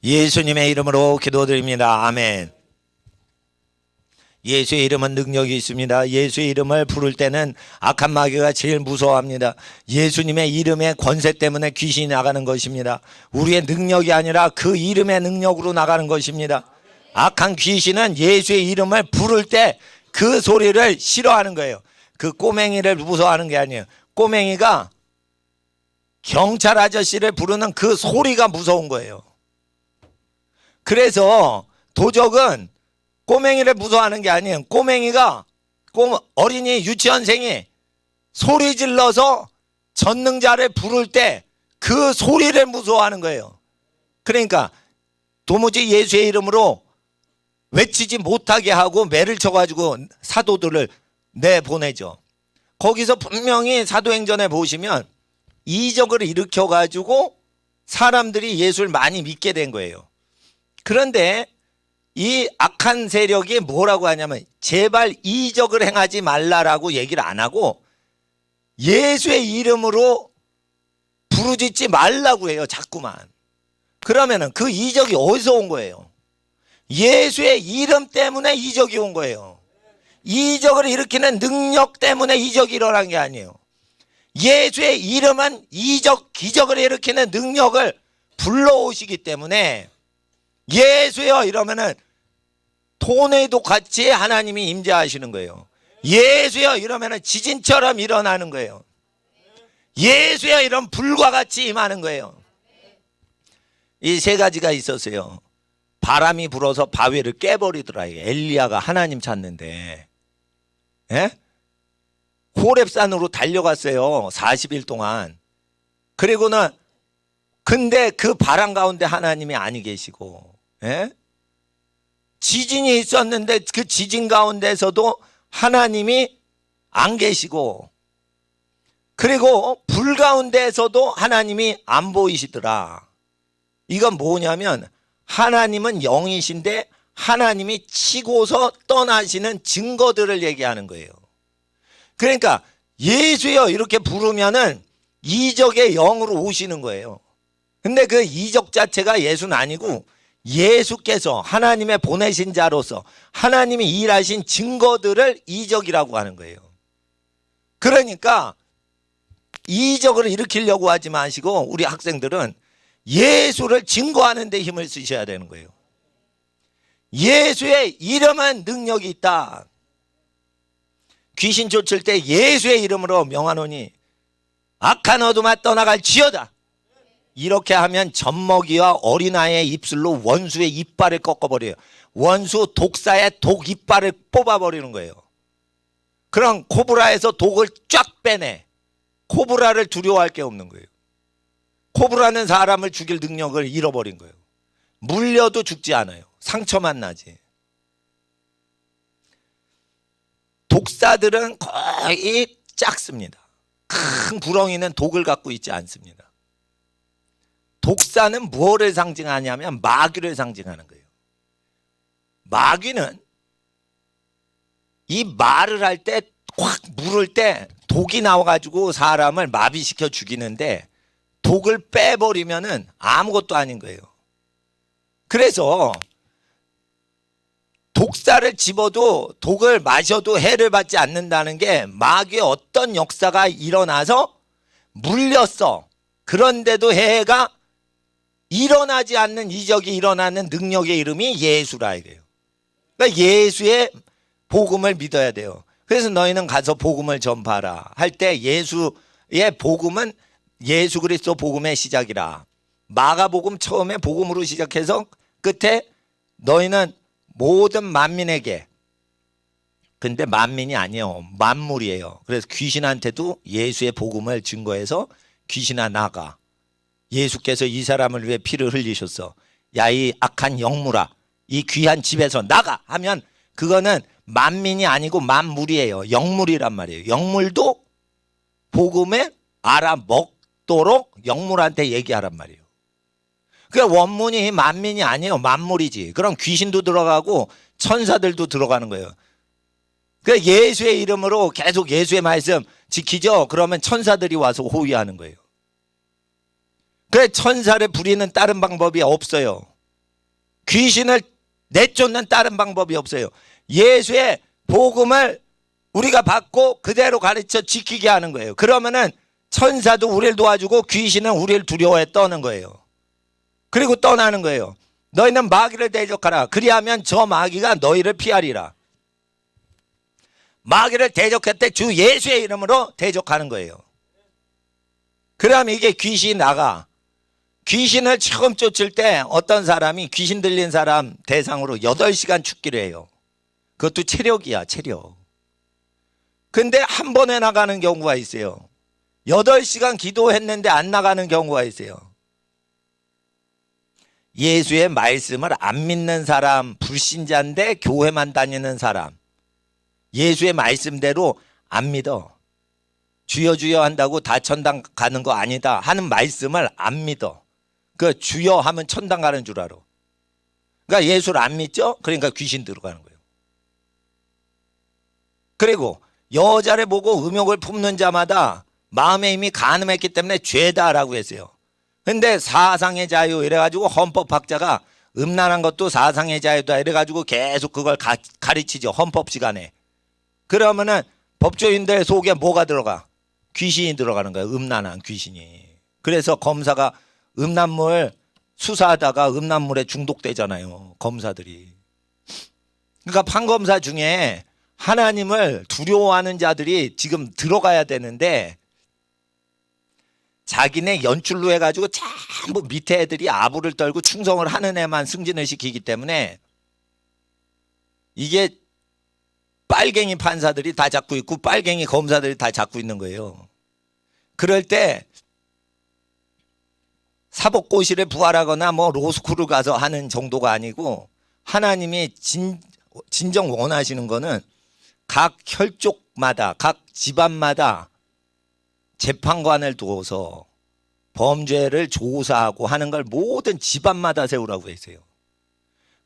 예수님의 이름으로 기도드립니다. 아멘. 예수의 이름은 능력이 있습니다. 예수의 이름을 부를 때는 악한 마귀가 제일 무서워합니다. 예수님의 이름의 권세 때문에 귀신이 나가는 것입니다. 우리의 능력이 아니라 그 이름의 능력으로 나가는 것입니다. 악한 귀신은 예수의 이름을 부를 때 그 소리를 싫어하는 거예요. 그 꼬맹이를 무서워하는 게 아니에요. 꼬맹이가 경찰 아저씨를 부르는 그 소리가 무서운 거예요. 그래서 도적은 꼬맹이를 무서워하는 게 아니에요. 꼬맹이가 어린이 유치원생이 소리 질러서 전능자를 부를 때 그 소리를 무서워하는 거예요. 그러니까 도무지 예수의 이름으로 외치지 못하게 하고 매를 쳐가지고 사도들을 내보내죠. 거기서 분명히 사도행전에 보시면 이적을 일으켜가지고 사람들이 예수를 많이 믿게 된 거예요. 그런데 이 악한 세력이 뭐라고 하냐면 제발 이적을 행하지 말라라고 얘기를 안 하고 예수의 이름으로 부르짖지 말라고 해요. 자꾸만. 그러면은 그 이적이 어디서 온 거예요? 예수의 이름 때문에 이적이 온 거예요. 이적을 일으키는 능력 때문에 이적이 일어난 게 아니에요. 예수의 이름은 이적, 기적을 일으키는 능력을 불러오시기 때문에 예수여 이러면은 토네이도 같이 하나님이 임재하시는 거예요. 예수여 이러면은 지진처럼 일어나는 거예요. 예수여 이러면 불과 같이 임하는 거예요. 이 세 가지가 있었어요. 바람이 불어서 바위를 깨버리더라. 엘리야가 하나님 찾는데, 예? 호렙산으로 달려갔어요. 40일 동안. 그리고는 근데 그 바람 가운데 하나님이 아니 계시고, 예? 지진이 있었는데 그 지진 가운데서도 하나님이 안 계시고, 그리고 불 가운데에서도 하나님이 안 보이시더라. 이건 뭐냐면 하나님은 영이신데 하나님이 치고서 떠나시는 증거들을 얘기하는 거예요. 그러니까 예수여 이렇게 부르면은 이적의 영으로 오시는 거예요. 근데 그 이적 자체가 예수는 아니고 예수께서 하나님의 보내신 자로서 하나님이 일하신 증거들을 이적이라고 하는 거예요. 그러니까 이적을 일으키려고 하지 마시고 우리 학생들은 예수를 증거하는 데 힘을 쓰셔야 되는 거예요. 예수의 이름은 능력이 있다. 귀신 쫓을 때 예수의 이름으로 명하노니 악한 어둠아 떠나갈 지어다. 이렇게 하면 젖먹이와 어린아이의 입술로 원수의 이빨을 꺾어버려요. 원수 독사의 독 이빨을 뽑아버리는 거예요. 그럼 코브라에서 독을 쫙 빼내. 코브라를 두려워할 게 없는 거예요. 코브라는 사람을 죽일 능력을 잃어버린 거예요. 물려도 죽지 않아요. 상처만 나지. 독사들은 거의 작습니다. 큰 구렁이는 독을 갖고 있지 않습니다. 독사는 무엇을 상징하냐면 마귀를 상징하는 거예요. 마귀는 이 말을 할 때 확 물을 때 독이 나와가지고 사람을 마비시켜 죽이는데 독을 빼버리면은 아무것도 아닌 거예요. 그래서 독사를 집어도 독을 마셔도 해를 받지 않는다는 게 마귀의 어떤 역사가 일어나서 물렸어. 그런데도 해가 일어나지 않는 이적이 일어나는 능력의 이름이 예수라 이래요. 그러니까 예수의 복음을 믿어야 돼요. 그래서 너희는 가서 복음을 전파하라 할 때 예수의 복음은 예수 그리스도 복음의 시작이라. 마가복음 처음에 복음으로 시작해서 끝에 너희는 모든 만민에게, 근데 만민이 아니에요. 만물이에요. 그래서 귀신한테도 예수의 복음을 증거해서 귀신아 나가. 예수께서 이 사람을 위해 피를 흘리셨어. 야 이 악한 영물아 이 귀한 집에서 나가 하면 그거는 만민이 아니고 만물이에요. 영물이란 말이에요. 영물도 복음에 알아먹도록 영물한테 얘기하란 말이에요. 그러니까 원문이 만민이 아니에요. 만물이지. 그럼 귀신도 들어가고 천사들도 들어가는 거예요. 그러니까 예수의 이름으로 계속 예수의 말씀 지키죠. 그러면 천사들이 와서 호위하는 거예요. 그래 천사를 부리는 다른 방법이 없어요. 귀신을 내쫓는 다른 방법이 없어요. 예수의 복음을 우리가 받고 그대로 가르쳐 지키게 하는 거예요. 그러면은 천사도 우리를 도와주고 귀신은 우리를 두려워해 떠는 거예요. 그리고 떠나는 거예요. 너희는 마귀를 대적하라. 그리하면 저 마귀가 너희를 피하리라. 마귀를 대적할 때 주 예수의 이름으로 대적하는 거예요. 그러면 이게 귀신이 나가. 귀신을 처음 쫓을 때 어떤 사람이 귀신 들린 사람 대상으로 8시간 죽기를 해요. 그것도 체력이야, 체력. 근데 한 번에 나가는 경우가 있어요. 8시간 기도했는데 안 나가는 경우가 있어요. 예수의 말씀을 안 믿는 사람, 불신자인데 교회만 다니는 사람, 예수의 말씀대로 안 믿어. 주여 주여 한다고 다 천당 가는 거 아니다 하는 말씀을 안 믿어. 그 주여 하면 천당 가는 줄 알아. 그러니까 예수를 안 믿죠? 그러니까 귀신 들어가는 거예요. 그리고 여자를 보고 음욕을 품는 자마다 마음의 힘이 간음했기 때문에 죄다라고 했어요. 근데 사상의 자유 이래가지고 헌법학자가 음란한 것도 사상의 자유다 이래가지고 계속 그걸 가르치죠. 헌법 시간에. 그러면은 법조인들 속에 뭐가 들어가? 귀신이 들어가는 거예요. 음란한 귀신이. 그래서 검사가 음란물 수사하다가 음란물에 중독되잖아요. 검사들이. 그러니까 판검사 중에 하나님을 두려워하는 자들이 지금 들어가야 되는데 자기네 연출로 해가지고 전부 밑에 애들이 아부를 떨고 충성을 하는 애만 승진을 시키기 때문에 이게 빨갱이 판사들이 다 잡고 있고 빨갱이 검사들이 다 잡고 있는 거예요. 그럴 때 사법고시를 부활하거나 뭐 로스쿨을 가서 하는 정도가 아니고 하나님이 진정 원하시는 거는 각 혈족마다 각 집안마다 재판관을 두어서 범죄를 조사하고 하는 걸 모든 집안마다 세우라고 했어요.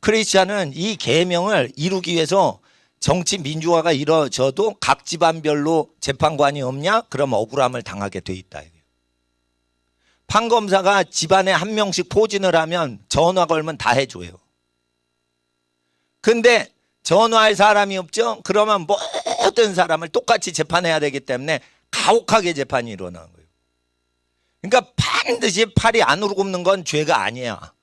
크리스찬은 이 계명을 이루기 위해서 정치 민주화가 이루어져도 각 집안별로 재판관이 없냐? 그럼 억울함을 당하게 돼 있다. 판검사가 집안에 한 명씩 포진을 하면 전화 걸면 다 해줘요. 근데 전화할 사람이 없죠? 그러면 모든 사람을 똑같이 재판해야 되기 때문에 가혹하게 재판이 일어나는 거예요. 그러니까 반드시 팔이 안으로 굽는 건 죄가 아니야.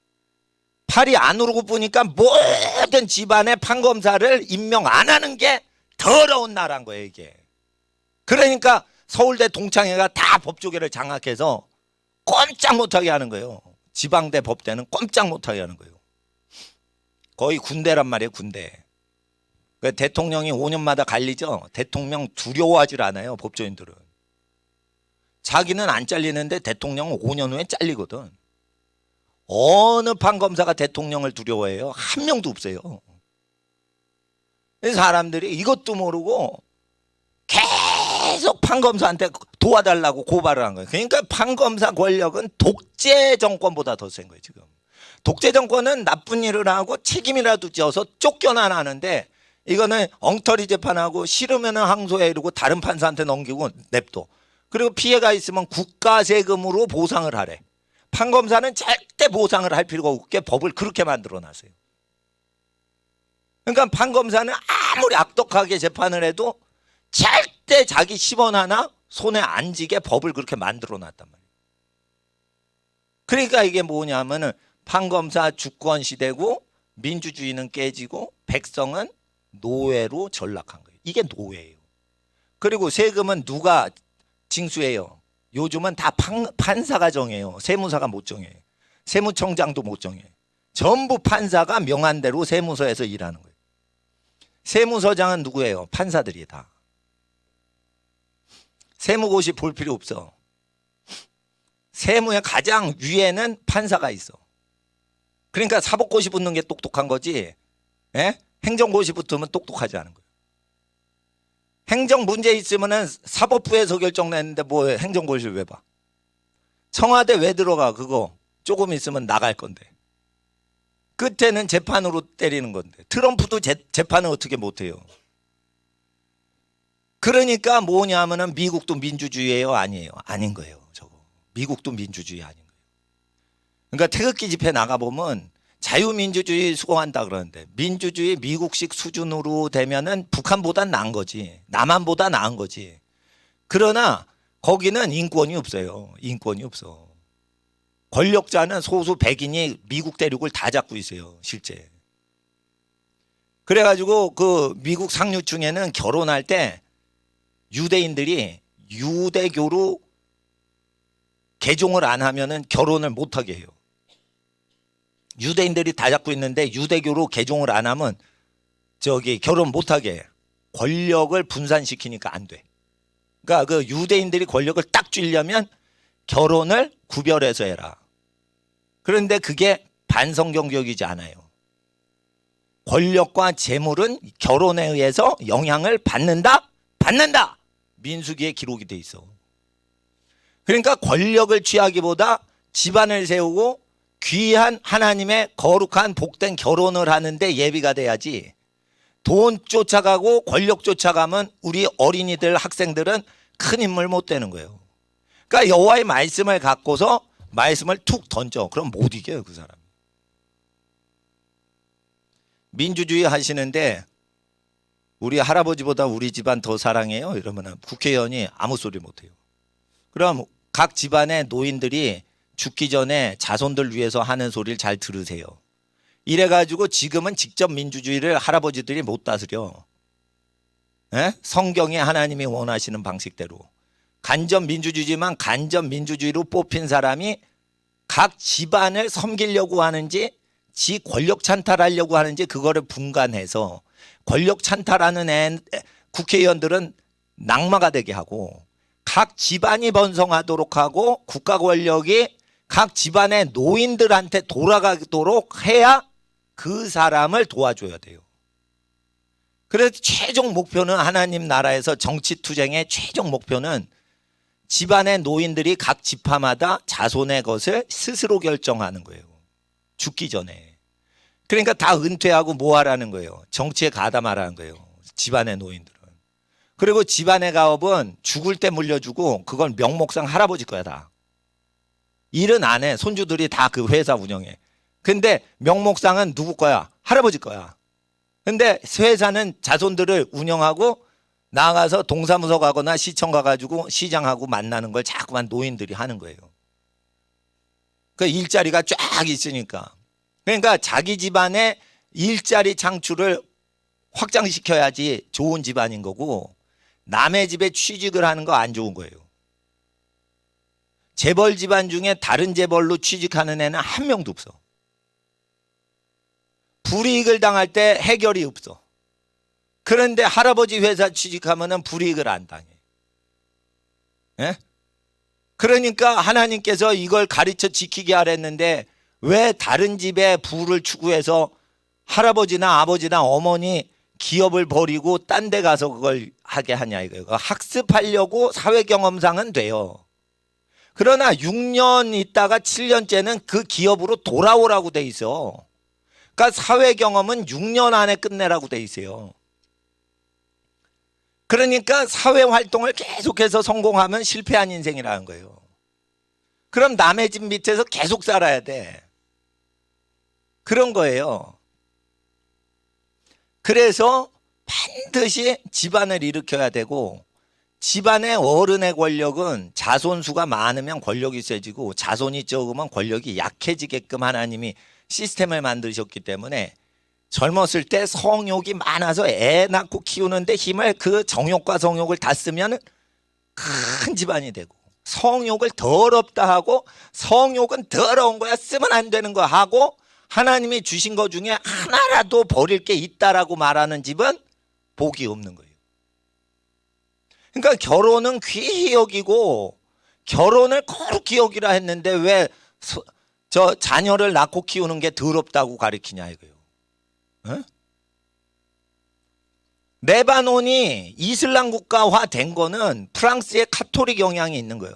팔이 안으로 굽으니까 모든 집안의 판검사를 임명 안 하는 게 더러운 나라인 거예요, 이게. 그러니까 서울대 동창회가 다 법조계를 장악해서 꼼짝 못하게 하는 거예요. 지방대 법대는 꼼짝 못하게 하는 거예요. 거의 군대란 말이에요, 군대. 대통령이 5년마다 갈리죠. 대통령 두려워하질 않아요, 법조인들은. 자기는 안 잘리는데 대통령은 5년 후에 잘리거든. 어느 판검사가 대통령을 두려워해요? 한 명도 없어요. 사람들이 이것도 모르고 계속 판검사한테 도와달라고 고발을 한 거예요. 그러니까 판검사 권력은 독재 정권보다 더 센 거예요, 지금. 독재 정권은 나쁜 일을 하고 책임이라도 져서 쫓겨나는데 이거는 엉터리 재판하고 싫으면 항소해 이러고 다른 판사한테 넘기고 냅둬. 그리고 피해가 있으면 국가 세금으로 보상을 하래. 판검사는 절대 보상을 할 필요가 없게 법을 그렇게 만들어 놨어요. 그러니까 판검사는 아무리 악독하게 재판을 해도 절대 자기 10원 하나 손에 안 지게 법을 그렇게 만들어 놨단 말이에요. 그러니까 이게 뭐냐면은 판검사 주권 시대고 민주주의는 깨지고 백성은 노예로 전락한 거예요. 이게 노예예요. 그리고 세금은 누가 징수해요? 요즘은 다 판사가 정해요. 세무사가 못 정해요. 세무청장도 못 정해요. 전부 판사가 명한 대로 세무서에서 일하는 거예요. 세무서장은 누구예요? 판사들이 다. 세무고시 볼 필요 없어. 세무의 가장 위에는 판사가 있어. 그러니까 사법고시 붙는 게 똑똑한 거지. 예? 행정고시 붙으면 똑똑하지 않은 거예요. 행정 문제 있으면은 사법부에서 결정냈는데 뭐 행정고시를 왜 봐? 청와대 왜 들어가? 그거 조금 있으면 나갈 건데. 끝에는 재판으로 때리는 건데. 트럼프도 재판을 어떻게 못해요? 그러니까 뭐냐면은 미국도 민주주의예요? 아니에요? 아닌 거예요. 저거. 미국도 민주주의 아닌 거예요. 그러니까 태극기 집회 나가보면 자유민주주의 수호한다 그러는데 민주주의 미국식 수준으로 되면은 북한보단 나은 거지. 남한보다 나은 거지. 그러나 거기는 인권이 없어요. 인권이 없어. 권력자는 소수 백인이 미국 대륙을 다 잡고 있어요. 실제. 그래가지고 그 미국 상류층에는 결혼할 때 유대인들이 유대교로 개종을 안 하면은 결혼을 못하게 해요. 유대인들이 다 잡고 있는데 유대교로 개종을 안 하면 결혼 못하게 해. 권력을 분산시키니까 안 돼. 그러니까 그 유대인들이 권력을 딱 쥐려면 결혼을 구별해서 해라. 그런데 그게 반성경적이지 않아요. 권력과 재물은 결혼에 의해서 영향을 받는다? 받는다! 민수기에 기록이 돼 있어. 그러니까 권력을 취하기보다 집안을 세우고 귀한 하나님의 거룩한 복된 결혼을 하는데 예비가 돼야지. 돈 쫓아가고 권력 쫓아가면 우리 어린이들 학생들은 큰 인물 못 되는 거예요. 그러니까 여호와의 말씀을 갖고서 말씀을 툭 던져. 그럼 못 이겨요 그 사람. 민주주의 하시는데 우리 할아버지보다 우리 집안 더 사랑해요 이러면 국회의원이 아무 소리 못해요. 그럼 각 집안의 노인들이 죽기 전에 자손들 위해서 하는 소리를 잘 들으세요. 이래가지고 지금은 직접 민주주의를 할아버지들이 못 다스려. 에? 성경에 하나님이 원하시는 방식대로. 간접 민주주의지만 간접 민주주의로 뽑힌 사람이 각 집안을 섬기려고 하는지 지 권력 찬탈하려고 하는지 그거를 분간해서 권력 찬탈하는 국회의원들은 낙마가 되게 하고 각 집안이 번성하도록 하고 국가 권력이 각 집안의 노인들한테 돌아가도록 해야 그 사람을 도와줘야 돼요. 그래서 최종 목표는 하나님 나라에서 정치투쟁의 최종 목표는 집안의 노인들이 각 지파마다 자손의 것을 스스로 결정하는 거예요. 죽기 전에. 그러니까 다 은퇴하고 뭐 하라는 거예요. 정치에 가담하라는 거예요. 집안의 노인들은. 그리고 집안의 가업은 죽을 때 물려주고 그건 명목상 할아버지 거야 다. 일은 안 해. 손주들이 다 그 회사 운영해. 근데 명목상은 누구 거야? 할아버지 거야. 근데 회사는 자손들을 운영하고 나가서 동사무소 가거나 시청 가가지고 시장하고 만나는 걸 자꾸만 노인들이 하는 거예요. 그 일자리가 쫙 있으니까. 그러니까 자기 집안의 일자리 창출을 확장시켜야지 좋은 집안인 거고 남의 집에 취직을 하는 거 안 좋은 거예요. 재벌 집안 중에 다른 재벌로 취직하는 애는 한 명도 없어. 불이익을 당할 때 해결이 없어. 그런데 할아버지 회사 취직하면은 불이익을 안 당해. 예? 그러니까 하나님께서 이걸 가르쳐 지키게 하랬는데 왜 다른 집에 부를 추구해서 할아버지나 아버지나 어머니 기업을 버리고 딴 데 가서 그걸 하게 하냐 이거예요. 학습하려고 사회경험상은 돼요. 그러나 6년 있다가 7년째는 그 기업으로 돌아오라고 돼 있어. 그러니까 사회경험은 6년 안에 끝내라고 돼 있어요. 그러니까 사회활동을 계속해서 성공하면 실패한 인생이라는 거예요. 그럼 남의 집 밑에서 계속 살아야 돼. 그런 거예요. 그래서 반드시 집안을 일으켜야 되고 집안의 어른의 권력은 자손 수가 많으면 권력이 세지고 자손이 적으면 권력이 약해지게끔 하나님이 시스템을 만드셨기 때문에 젊었을 때 성욕이 많아서 애 낳고 키우는데 힘을 그 정욕과 성욕을 다 쓰면 큰 집안이 되고 성욕을 더럽다 하고 성욕은 더러운 거야 쓰면 안 되는 거 하고 하나님이 주신 것 중에 하나라도 버릴 게 있다라고 말하는 집은 복이 없는 거예요. 그러니까 결혼은 귀히 여기고 결혼을 거룩히 여기라 했는데 왜 저 자녀를 낳고 키우는 게 더럽다고 가르치냐 이거예요. 어? 레바논이 이슬람 국가화 된 거는 프랑스의 카톨릭 영향이 있는 거예요.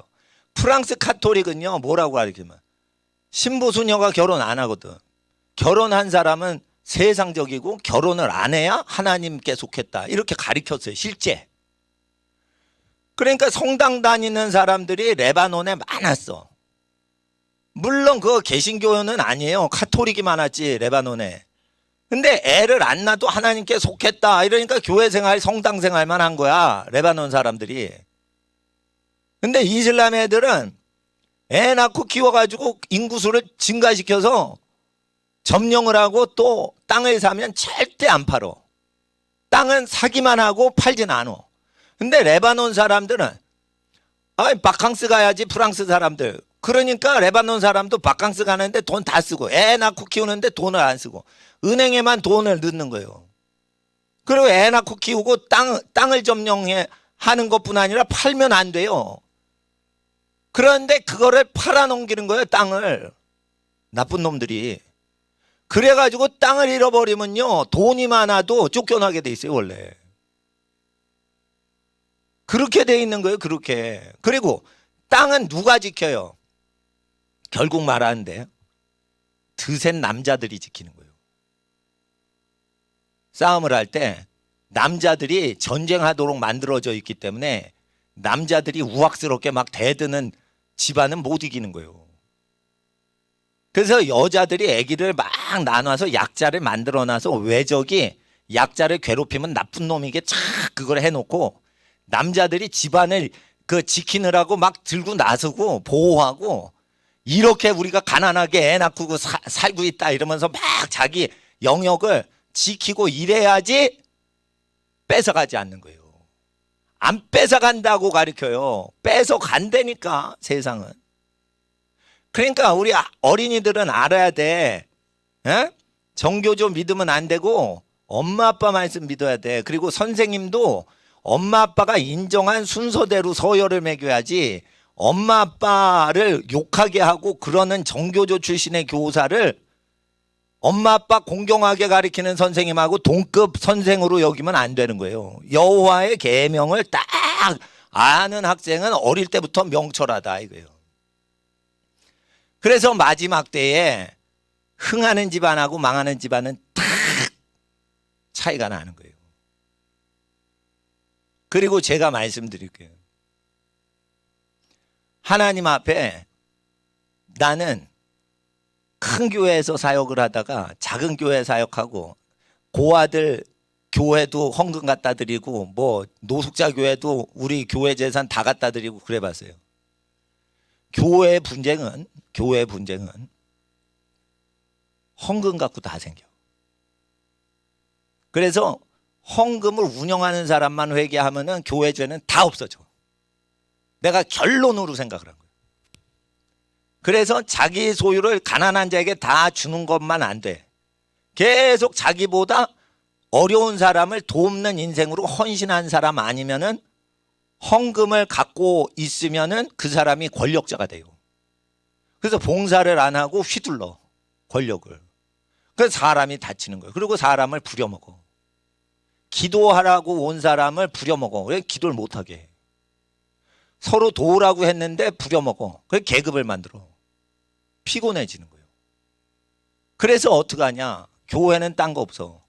프랑스 카톨릭은요 뭐라고 가르치면 신부 수녀가 결혼 안 하거든. 결혼한 사람은 세상적이고 결혼을 안 해야 하나님께 속했다 이렇게 가르쳤어요 실제. 그러니까 성당 다니는 사람들이 레바논에 많았어. 물론 그거 개신교는 아니에요. 카톨릭이 많았지 레바논에. 근데 애를 안 낳아도 하나님께 속했다 이러니까 교회 생활 성당 생활만 한 거야 레바논 사람들이. 근데 이슬람 애들은 애 낳고 키워가지고 인구수를 증가시켜서 점령을 하고 또 땅을 사면 절대 안 팔어. 땅은 사기만 하고 팔진 않아. 근데 레바논 사람들은 바캉스 가야지. 프랑스 사람들 그러니까 레바논 사람도 바캉스 가는데 돈 다 쓰고 애 낳고 키우는데 돈을 안 쓰고 은행에만 돈을 넣는 거예요. 그리고 애 낳고 키우고 땅을 점령해 하는 것뿐 아니라 팔면 안 돼요. 그런데 그거를 팔아넘기는 거예요. 땅을. 나쁜 놈들이. 그래가지고 땅을 잃어버리면요 돈이 많아도 쫓겨나게 돼 있어요 원래. 그렇게 돼 있는 거예요. 그렇게. 그리고 땅은 누가 지켜요? 결국 말하는데 드센 남자들이 지키는 거예요. 싸움을 할 때 남자들이 전쟁하도록 만들어져 있기 때문에 남자들이 우악스럽게 막 대드는 집안은 못 이기는 거예요. 그래서 여자들이 아기를 막 나눠서 약자를 만들어놔서 외적이 약자를 괴롭히면 나쁜 놈이게 착 그걸 해놓고 남자들이 집안을 지키느라고 막 들고 나서고 보호하고 이렇게 우리가 가난하게 애 낳고 살고 있다 이러면서 막 자기 영역을 지키고 이래야지 뺏어가지 않는 거예요. 안 뺏어간다고 가르쳐요. 뺏어간다니까 세상은. 그러니까 우리 어린이들은 알아야 돼. 에? 정교조 믿으면 안 되고 엄마 아빠 말씀 믿어야 돼. 그리고 선생님도 엄마 아빠가 인정한 순서대로 서열을 매겨야지 엄마 아빠를 욕하게 하고 그러는 정교조 출신의 교사를 엄마 아빠 공경하게 가르치는 선생님하고 동급 선생으로 여기면 안 되는 거예요. 여호와의 계명을 딱 아는 학생은 어릴 때부터 명철하다 이거예요. 그래서 마지막 때에 흥하는 집안하고 망하는 집안은 딱 차이가 나는 거예요. 그리고 제가 말씀드릴게요. 하나님 앞에 나는 큰 교회에서 사역을 하다가 작은 교회 사역하고 고아들 교회도 헌금 갖다 드리고 뭐 노숙자 교회도 우리 교회 재산 다 갖다 드리고 그래 봤어요. 교회의 분쟁은 헌금 갖고 다 생겨. 그래서 헌금을 운영하는 사람만 회개하면은 교회 죄는 다 없어져. 내가 결론으로 생각을 한 거예요. 그래서 자기 소유를 가난한 자에게 다 주는 것만 안 돼. 계속 자기보다 어려운 사람을 돕는 인생으로 헌신한 사람 아니면은 헌금을 갖고 있으면은 그 사람이 권력자가 돼요. 그래서 봉사를 안 하고 휘둘러 권력을. 그래서 사람이 다치는 거예요. 그리고 사람을 부려먹어. 기도하라고 온 사람을 부려먹어. 왜 기도를 못하게 해. 서로 도우라고 했는데 부려먹어. 그래서 계급을 만들어. 피곤해지는 거예요. 그래서 어떡하냐. 교회는 딴 거 없어.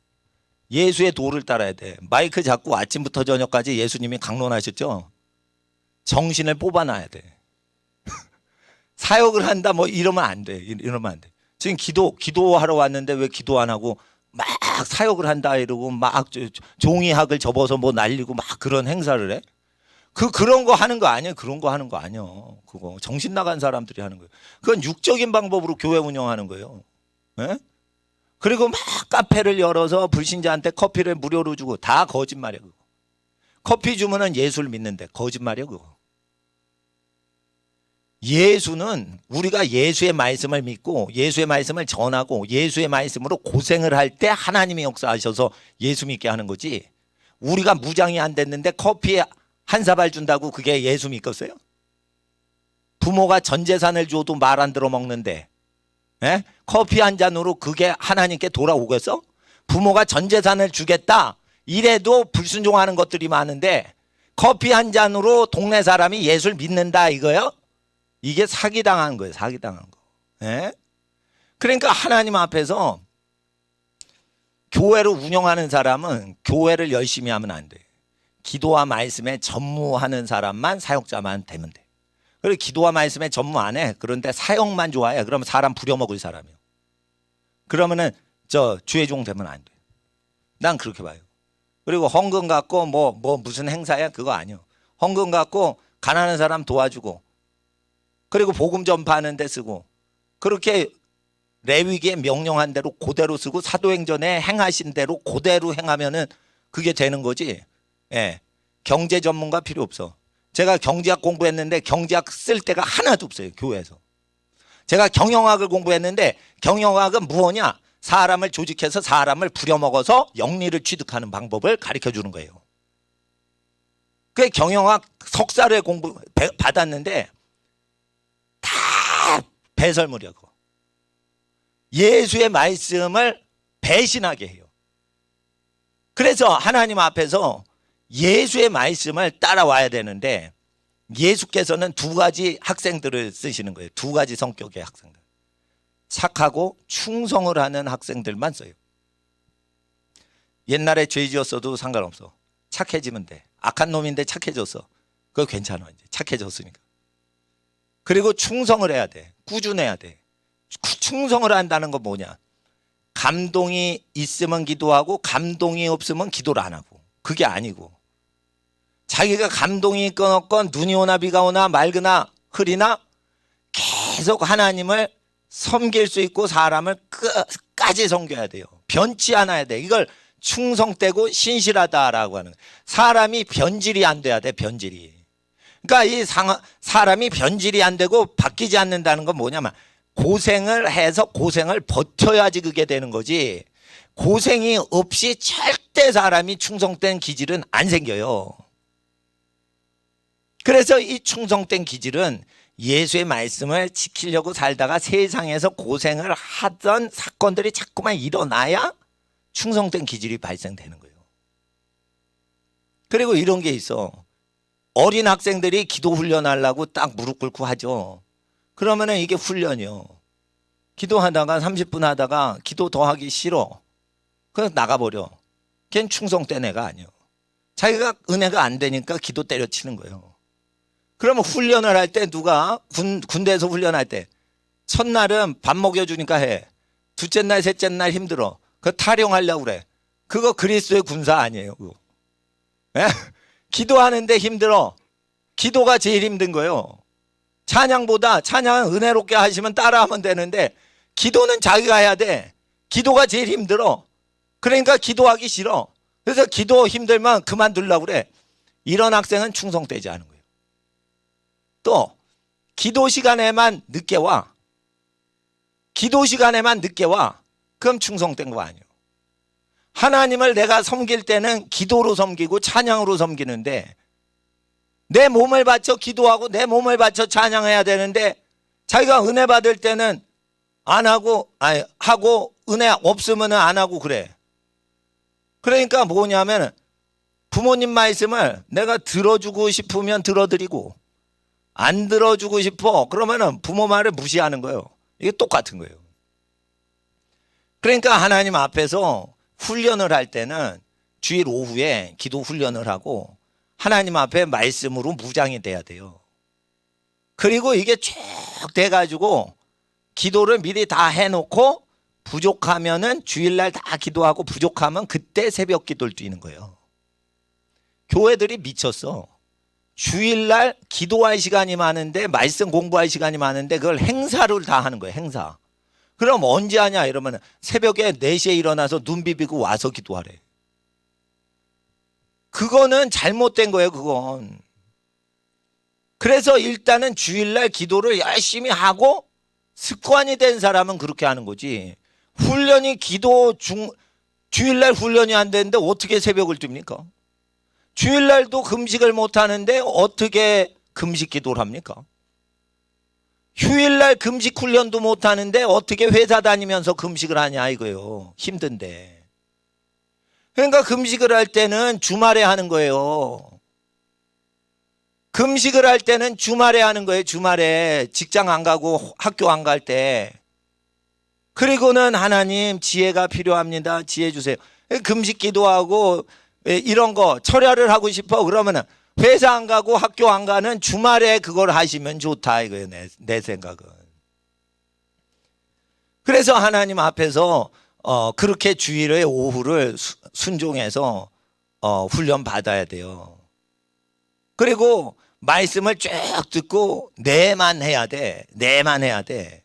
예수의 도를 따라야 돼. 마이크 잡고 아침부터 저녁까지 예수님이 강론하셨죠. 정신을 뽑아놔야 돼. 사역을 한다 뭐 이러면 안 돼. 이러면 안 돼. 지금 기도하러 왔는데 왜 기도 안 하고 막 사역을 한다 이러고 막 종이학을 접어서 뭐 날리고 막 그런 행사를 해? 그런 거 하는 거 아니에요. 그런 거 하는 거 아니에요. 그거 정신 나간 사람들이 하는 거예요. 그건 육적인 방법으로 교회 운영하는 거예요. 예? 그리고 막 카페를 열어서 불신자한테 커피를 무료로 주고 다 거짓말이야. 그거. 커피 주면은 예수를 믿는데 거짓말이야 그거. 예수는 우리가 예수의 말씀을 믿고 예수의 말씀을 전하고 예수의 말씀으로 고생을 할 때 하나님이 역사하셔서 예수 믿게 하는 거지. 우리가 무장이 안 됐는데 커피에 한 사발 준다고 그게 예수 믿겠어요? 부모가 전 재산을 줘도 말 안 들어 먹는데 에? 커피 한 잔으로 그게 하나님께 돌아오겠어? 부모가 전 재산을 주겠다 이래도 불순종하는 것들이 많은데 커피 한 잔으로 동네 사람이 예수를 믿는다 이거요? 이게 사기당한 거예요. 사기당한 거. 에? 그러니까 하나님 앞에서 교회를 운영하는 사람은 교회를 열심히 하면 안 돼. 기도와 말씀에 전무하는 사람만 사역자만 되면 돼. 그리고 기도와 말씀에 전무 안 해. 그런데 사역만 좋아해. 그러면 사람 부려먹을 사람이요. 그러면은 저 주의 종 되면 안 돼. 난 그렇게 봐요. 그리고 헌금 갖고 뭐 무슨 행사야 그거 아니요. 헌금 갖고 가난한 사람 도와주고 그리고 복음 전파하는 데 쓰고 그렇게 레위기에 명령한 대로 그대로 쓰고 사도행전에 행하신 대로 그대로 행하면은 그게 되는 거지. 예. 경제 전문가 필요 없어. 제가 경제학 공부했는데 경제학 쓸 데가 하나도 없어요. 교회에서. 제가 경영학을 공부했는데 경영학은 무엇이냐? 사람을 조직해서 사람을 부려먹어서 영리를 취득하는 방법을 가르쳐 주는 거예요. 그 경영학 석사를 받았는데 다 배설물이야. 그거. 예수의 말씀을 배신하게 해요. 그래서 하나님 앞에서 예수의 말씀을 따라와야 되는데 예수께서는 두 가지 학생들을 쓰시는 거예요. 두 가지 성격의 학생들. 착하고 충성을 하는 학생들만 써요. 옛날에 죄 지었어도 상관없어. 착해지면 돼. 악한 놈인데 착해졌어. 그거 괜찮아. 이제 착해졌으니까. 그리고 충성을 해야 돼. 꾸준해야 돼. 충성을 한다는 건 뭐냐? 감동이 있으면 기도하고 감동이 없으면 기도를 안 하고. 그게 아니고 자기가 감동이 있건 없건 눈이 오나 비가 오나 맑으나 흐리나 계속 하나님을 섬길 수 있고 사람을 끝까지 섬겨야 돼요. 변치 않아야 돼. 이걸 충성되고 신실하다라고 하는. 사람이 변질이 안 돼야 돼. 변질이. 그러니까 이 사람이 변질이 안 되고 바뀌지 않는다는 건 뭐냐면 고생을 해서 고생을 버텨야지 그게 되는 거지. 고생이 없이 절대 사람이 충성된 기질은 안 생겨요. 그래서 이 충성된 기질은 예수의 말씀을 지키려고 살다가 세상에서 고생을 하던 사건들이 자꾸만 일어나야 충성된 기질이 발생되는 거예요. 그리고 이런 게 있어. 어린 학생들이 기도 훈련하려고 딱 무릎 꿇고 하죠. 그러면은 이게 훈련이요. 기도하다가 30분 하다가 기도 더 하기 싫어. 그냥 나가버려. 걔는 충성된 애가 아니에요. 자기가 은혜가 안 되니까 기도 때려치는 거예요. 그러면 훈련을 할 때 누가 군대에서 훈련할 때 첫날은 밥 먹여주니까 해. 둘째 날 셋째 날 힘들어. 그거 타령하려고 그래. 그거 그리스도의 군사 아니에요. 그거. 예? 기도하는데 힘들어. 기도가 제일 힘든 거예요. 찬양보다 찬양은 은혜롭게 하시면 따라하면 되는데 기도는 자기가 해야 돼. 기도가 제일 힘들어. 그러니까 기도하기 싫어. 그래서 기도 힘들면 그만두려고 그래. 이런 학생은 충성되지 않은 거예요. 또 기도 시간에만 늦게 와. 기도 시간에만 늦게 와. 그럼 충성된 거 아니에요. 하나님을 내가 섬길 때는 기도로 섬기고 찬양으로 섬기는데 내 몸을 바쳐 기도하고 내 몸을 바쳐 찬양해야 되는데 자기가 은혜 받을 때는 안 하고 하고 은혜 없으면 안 하고 그래. 그러니까 뭐냐면 부모님 말씀을 내가 들어주고 싶으면 들어드리고 안 들어주고 싶어 그러면은 부모 말을 무시하는 거예요. 이게 똑같은 거예요. 그러니까 하나님 앞에서 훈련을 할 때는 주일 오후에 기도 훈련을 하고 하나님 앞에 말씀으로 무장이 돼야 돼요. 그리고 이게 쭉 돼가지고 기도를 미리 다 해놓고 부족하면은 주일날 다 기도하고 부족하면 그때 새벽 기도를 뛰는 거예요. 교회들이 미쳤어. 주일날 기도할 시간이 많은데 말씀 공부할 시간이 많은데 그걸 행사를 다 하는 거예요. 행사. 그럼 언제 하냐 이러면 새벽에 4시에 일어나서 눈 비비고 와서 기도하래. 그거는 잘못된 거예요. 그건. 그래서 일단은 주일날 기도를 열심히 하고 습관이 된 사람은 그렇게 하는 거지. 훈련이 주일날 훈련이 안 되는데 어떻게 새벽을 뜁니까? 주일날도 금식을 못 하는데 어떻게 금식 기도를 합니까? 휴일날 금식 훈련도 못 하는데 어떻게 회사 다니면서 금식을 하냐 이거예요. 힘든데. 그러니까 금식을 할 때는 주말에 하는 거예요. 금식을 할 때는 주말에 하는 거예요. 주말에 직장 안 가고 학교 안 갈 때. 그리고는 하나님 지혜가 필요합니다. 지혜 주세요. 금식 기도하고 이런 거 철야를 하고 싶어 그러면은 회사 안 가고 학교 안 가는 주말에 그걸 하시면 좋다 이거예요. 내 생각은. 그래서 하나님 앞에서 그렇게 주일의 오후를 순종해서 훈련 받아야 돼요. 그리고 말씀을 쭉 듣고 내만 해야 돼. 내만 해야 돼.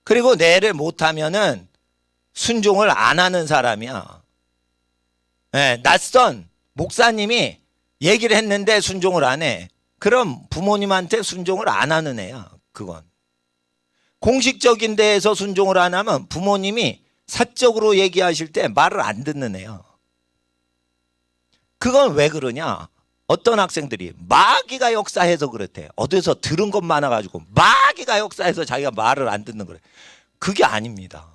그리고 내를 못하면은 순종을 안 하는 사람이야. 네, 낯선 목사님이 얘기를 했는데 순종을 안 해. 그럼 부모님한테 순종을 안 하는 애야. 그건. 공식적인 데에서 순종을 안 하면 부모님이 사적으로 얘기하실 때 말을 안 듣는 애야. 그건 왜 그러냐? 어떤 학생들이 마귀가 역사해서 그렇대. 어디서 들은 것 많아가지고 마귀가 역사해서 자기가 말을 안 듣는 거래. 그게 아닙니다.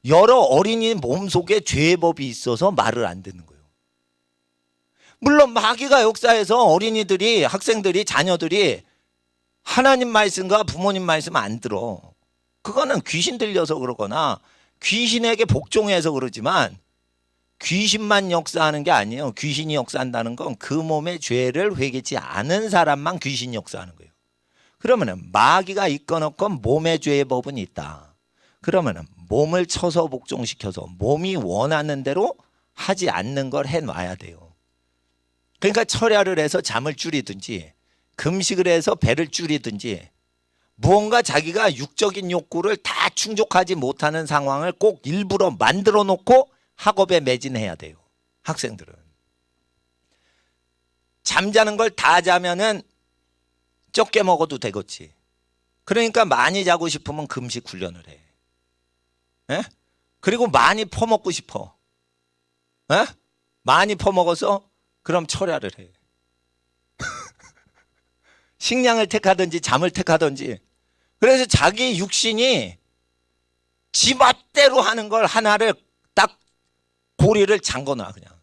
여러 어린이 몸속에 죄의 법이 있어서 말을 안 듣는 거예요. 물론 마귀가 역사해서 어린이들이, 학생들이, 자녀들이 하나님 말씀과 부모님 말씀 안 들어. 그거는 귀신 들려서 그러거나 귀신에게 복종해서 그러지만 귀신만 역사하는 게 아니에요. 귀신이 역사한다는 건 그 몸의 죄를 회개치 않은 사람만 귀신이 역사하는 거예요. 그러면은 마귀가 있건 없건 몸의 죄의 법은 있다. 그러면은 몸을 쳐서 복종시켜서 몸이 원하는 대로 하지 않는 걸 해놔야 돼요. 그러니까 철야를 해서 잠을 줄이든지 금식을 해서 배를 줄이든지 무언가 자기가 육적인 욕구를 다 충족하지 못하는 상황을 꼭 일부러 만들어 놓고 학업에 매진해야 돼요. 학생들은. 잠자는 걸 다 자면은 적게 먹어도 되겠지. 그러니까 많이 자고 싶으면 금식 훈련을 해. 에? 그리고 많이 퍼먹고 싶어. 에? 많이 퍼먹어서 그럼 철야를 해. 식량을 택하든지 잠을 택하든지. 그래서 자기 육신이 지 멋대로 하는 걸 하나를 딱 고리를 잠궈놔 그냥.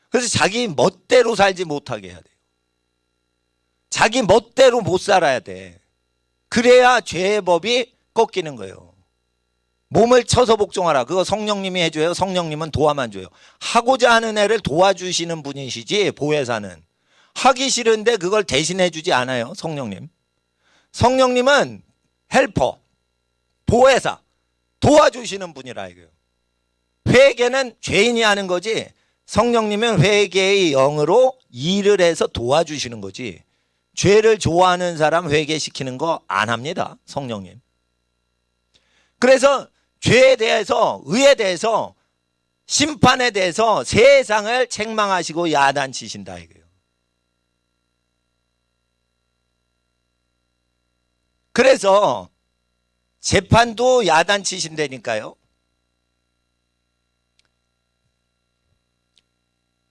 그래서 자기 멋대로 살지 못하게 해야 돼요. 자기 멋대로 못 살아야 돼. 그래야 죄의 법이 꺾이는 거예요. 몸을 쳐서 복종하라. 그거 성령님이 해줘요. 성령님은 도와만 줘요. 하고자 하는 애를 도와주시는 분이시지 보혜사는. 하기 싫은데 그걸 대신해 주지 않아요. 성령님. 성령님은 헬퍼, 보혜사, 도와주시는 분이라 이거예요. 회개는 죄인이 하는 거지 성령님은 회개의 영으로 일을 해서 도와주시는 거지 죄를 좋아하는 사람 회개시키는 거 안 합니다. 성령님. 그래서 죄에 대해서, 의에 대해서, 심판에 대해서 세상을 책망하시고 야단치신다 이거예요. 그래서 재판도 야단치신다니까요.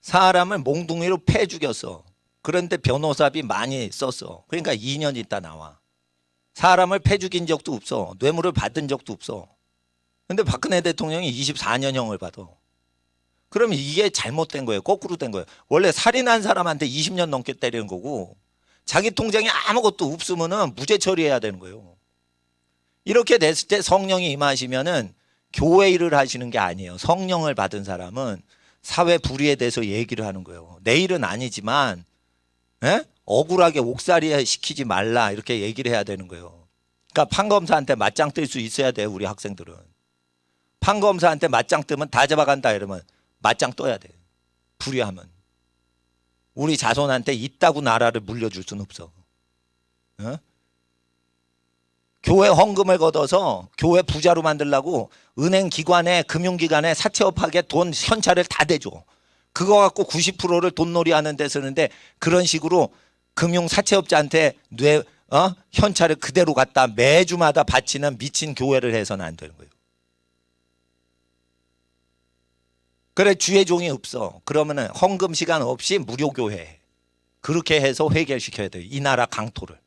사람을 몽둥이로 패 죽였어. 그런데 변호사비 많이 썼어. 그러니까 2년 있다 나와. 사람을 패 죽인 적도 없어. 뇌물을 받은 적도 없어. 근데 박근혜 대통령이 24년형을 받아. 그러면 이게 잘못된 거예요. 거꾸로 된 거예요. 원래 살인한 사람한테 20년 넘게 때리는 거고 자기 통장에 아무것도 없으면은 무죄 처리해야 되는 거예요. 이렇게 됐을 때 성령이 임하시면은 교회 일을 하시는 게 아니에요. 성령을 받은 사람은 사회 불의에 대해서 얘기를 하는 거예요. 내 일은 아니지만 억울하게 옥살이 시키지 말라 이렇게 얘기를 해야 되는 거예요. 그러니까 판검사한테 맞짱 뜰 수 있어야 돼요. 우리 학생들은. 판검사한테 맞짱 뜨면 다 잡아간다 이러면 맞짱 떠야 돼요. 불의하면. 우리 자손한테 있다고 나라를 물려줄 수는 없어. 교회 헌금을 걷어서 교회 부자로 만들려고 은행 기관에 금융기관에 사채업하게 돈 현찰을 다 대줘. 그거 갖고 90%를 돈놀이 하는 데 쓰는데 그런 식으로 금융 사채업자한테 현찰을 그대로 갖다 매주마다 바치는 미친 교회를 해서는 안 되는 거예요. 그래 주의 종이 없어. 그러면은 헌금 시간 없이 무료 교회. 그렇게 해서 해결시켜야 돼요. 이 나라 강토를.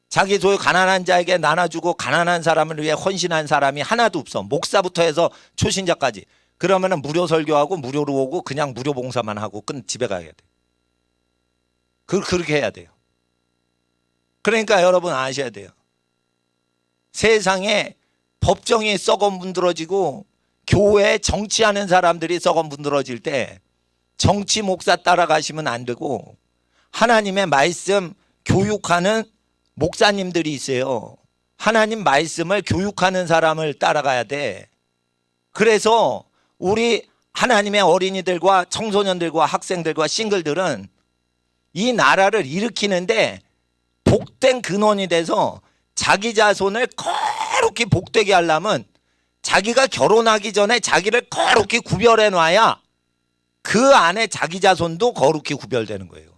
자기 소유 가난한 자에게 나눠주고 가난한 사람을 위해 헌신한 사람이 하나도 없어. 목사부터 해서 초신자까지. 그러면은 무료 설교하고 무료로 오고 그냥 무료 봉사만 하고 집에 가야 돼. 그렇게 해야 돼요. 그러니까 여러분 아셔야 돼요. 세상에 법정이 썩어 문드러지고 교회에 정치하는 사람들이 썩어 문드러질 때 정치 목사 따라가시면 안 되고 하나님의 말씀 교육하는 목사님들이 있어요. 하나님 말씀을 교육하는 사람을 따라가야 돼. 그래서 우리 하나님의 어린이들과 청소년들과 학생들과 싱글들은 이 나라를 일으키는데 복된 근원이 돼서 자기 자손을 거룩히 복되게 하려면 자기가 결혼하기 전에 자기를 거룩히 구별해 놔야 그 안에 자기 자손도 거룩히 구별되는 거예요.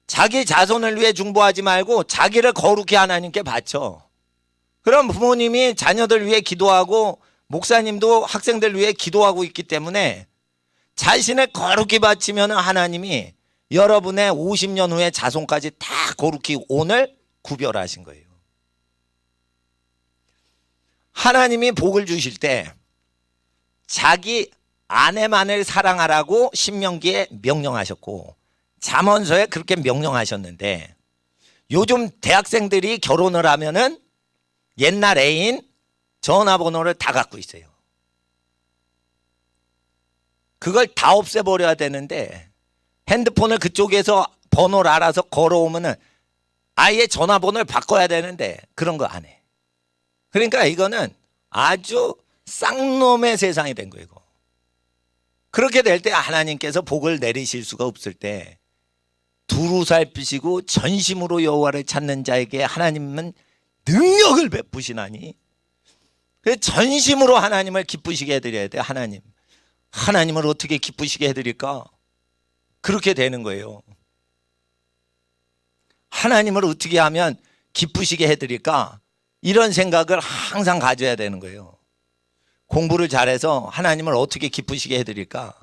자기 자손을 위해 중보하지 말고 자기를 거룩히 하나님께 바쳐. 그럼 부모님이 자녀들 위해 기도하고 목사님도 학생들 위해 기도하고 있기 때문에 자신을 거룩히 바치면 하나님이 여러분의 50년 후의 자손까지 다 거룩히 오늘 구별하신 거예요. 하나님이 복을 주실 때 자기 아내만을 사랑하라고 신명기에 명령하셨고 잠언서에 그렇게 명령하셨는데 요즘 대학생들이 결혼을 하면은 옛날 애인 전화번호를 다 갖고 있어요. 그걸 다 없애버려야 되는데 핸드폰을 그쪽에서 번호를 알아서 걸어오면은 아예 전화번호를 바꿔야 되는데 그런 거 안 해. 그러니까 이거는 아주 쌍놈의 세상이 된 거예요. 그렇게 될 때 하나님께서 복을 내리실 수가 없을 때 두루 살피시고 전심으로 여호와를 찾는 자에게 하나님은 능력을 베푸시나니 전심으로 하나님을 기쁘시게 해드려야 돼. 하나님을 어떻게 기쁘시게 해드릴까? 그렇게 되는 거예요. 하나님을 어떻게 하면 기쁘시게 해드릴까? 이런 생각을 항상 가져야 되는 거예요. 공부를 잘해서 하나님을 어떻게 기쁘시게 해드릴까?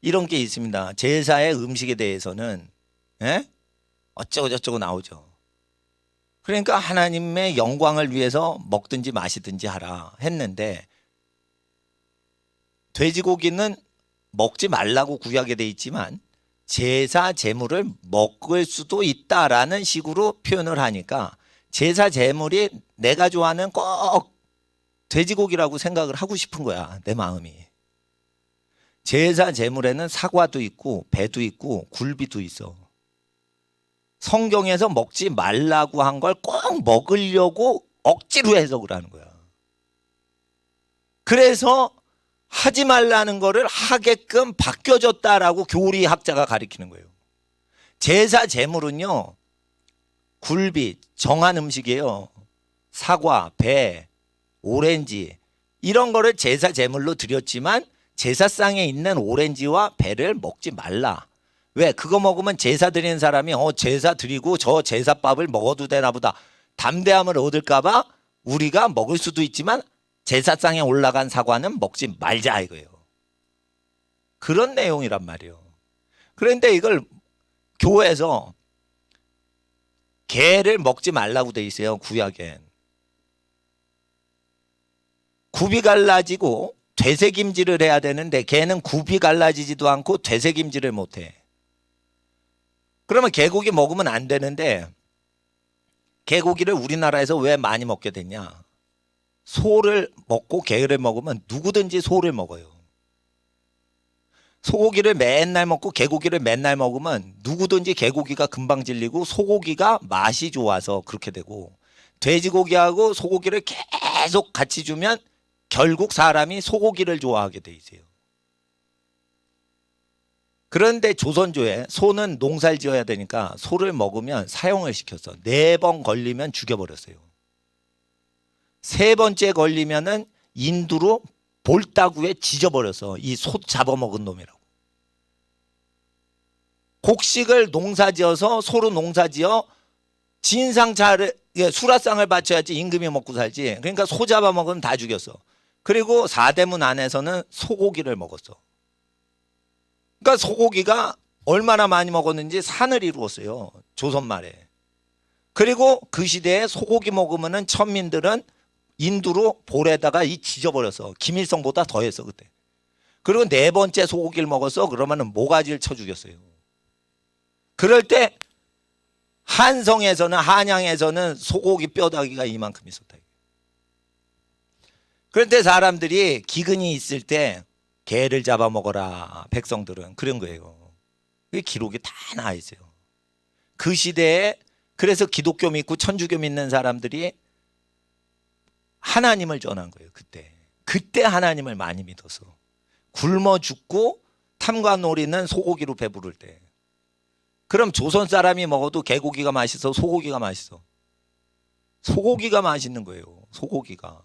이런 게 있습니다. 제사의 음식에 대해서는 어쩌고 저쩌고 나오죠. 그러니까 하나님의 영광을 위해서 먹든지 마시든지 하라 했는데 돼지고기는 먹지 말라고 구약에 돼 있지만 제사 제물을 먹을 수도 있다라는 식으로 표현을 하니까 제사 제물이 내가 좋아하는 꼭 돼지고기라고 생각을 하고 싶은 거야, 내 마음이. 제사 제물에는 사과도 있고 배도 있고 굴비도 있어. 성경에서 먹지 말라고 한 걸 꼭 먹으려고 억지로 해석을 하는 거야. 그래서 하지 말라는 거를 하게끔 바뀌어졌다라고 교리학자가 가리키는 거예요. 제사 제물은요, 굴비, 정한 음식이에요. 사과, 배, 오렌지 이런 거를 제사 제물로 드렸지만 제사상에 있는 오렌지와 배를 먹지 말라. 왜? 그거 먹으면 제사 드리는 사람이 제사 드리고 저 제사밥을 먹어도 되나 보다 담대함을 얻을까 봐 우리가 먹을 수도 있지만 제사상에 올라간 사과는 먹지 말자 이거예요. 그런 내용이란 말이에요. 그런데 이걸 교회에서 개를 먹지 말라고 돼 있어요. 구약엔. 굽이 갈라지고 되새김질을 해야 되는데 개는 굽이 갈라지지도 않고 되새김질을 못해. 그러면 개고기 먹으면 안 되는데 개고기를 우리나라에서 왜 많이 먹게 됐냐? 소를 먹고 개를 먹으면 누구든지 소를 먹어요. 소고기를 맨날 먹고 개고기를 맨날 먹으면 누구든지 개고기가 금방 질리고 소고기가 맛이 좋아서 그렇게 되고 돼지고기하고 소고기를 계속 같이 주면 결국 사람이 소고기를 좋아하게 돼 있어요. 그런데 조선조에 소는 농사를 지어야 되니까 소를 먹으면 사형을 시켰어. 4번 걸리면 죽여버렸어요. 3번째 걸리면은 인두로 볼따구에 지져버렸어. 이 소 잡아먹은 놈이라고. 곡식을 농사지어서 소로 농사지어 진상차를 수라상을 바쳐야지 임금이 먹고 살지. 그러니까 소 잡아먹으면 다 죽였어. 그리고 사대문 안에서는 소고기를 먹었어. 그러니까 소고기가 얼마나 많이 먹었는지 산을 이루었어요. 조선 말에. 그리고 그 시대에 소고기 먹으면은 천민들은 인두로 볼에다가 지져버렸어. 김일성보다 더했어 그때. 그리고 4번째 소고기를 먹었어. 그러면은 모가지를 쳐 죽였어요. 그럴 때 한양에서는 소고기 뼈다귀가 이만큼 있었다. 그런데 사람들이 기근이 있을 때 개를 잡아먹어라, 백성들은 그런 거예요. 그 기록이 다 나와 있어요. 그 시대에 그래서 기독교 믿고 천주교 믿는 사람들이 하나님을 전한 거예요. 그때 하나님을 많이 믿어서 굶어 죽고 탐관오리는 소고기로 배부를 때. 그럼 조선 사람이 먹어도 개고기가 맛있어, 소고기가 맛있어? 소고기가 맛있는 거예요. 소고기가.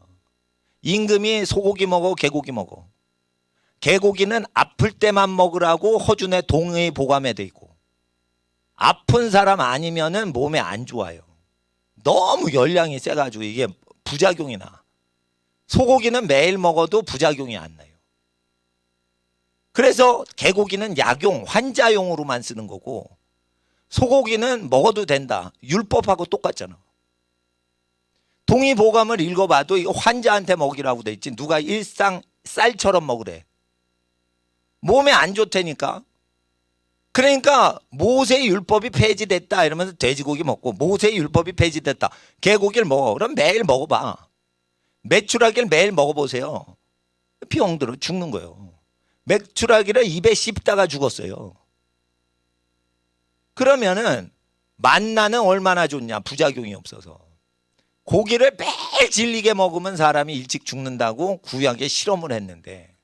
임금이 소고기 먹어, 개고기 먹어? 개고기는 아플 때만 먹으라고 허준의 동의 보감에 돼 있고, 아픈 사람 아니면은 몸에 안 좋아요. 너무 열량이 세가지고 이게 부작용이 나. 소고기는 매일 먹어도 부작용이 안 나요. 그래서 개고기는 약용, 환자용으로만 쓰는 거고, 소고기는 먹어도 된다. 율법하고 똑같잖아. 동의보감을 읽어봐도 이거 환자한테 먹이라고 돼 있지, 누가 일상 쌀처럼 먹으래. 몸에 안 좋다니까. 그러니까 모세의 율법이 폐지됐다 이러면서 돼지고기 먹고, 모세의 율법이 폐지됐다, 개고기를 먹어. 그럼 매일 먹어봐. 메추라기를 매일 먹어보세요. 병 들어 죽는 거예요. 메추라기를 입에 씹다가 죽었어요. 그러면은 만나는 얼마나 좋냐, 부작용이 없어서. 고기를 매일 질리게 먹으면 사람이 일찍 죽는다고 구약에 실험을 했는데,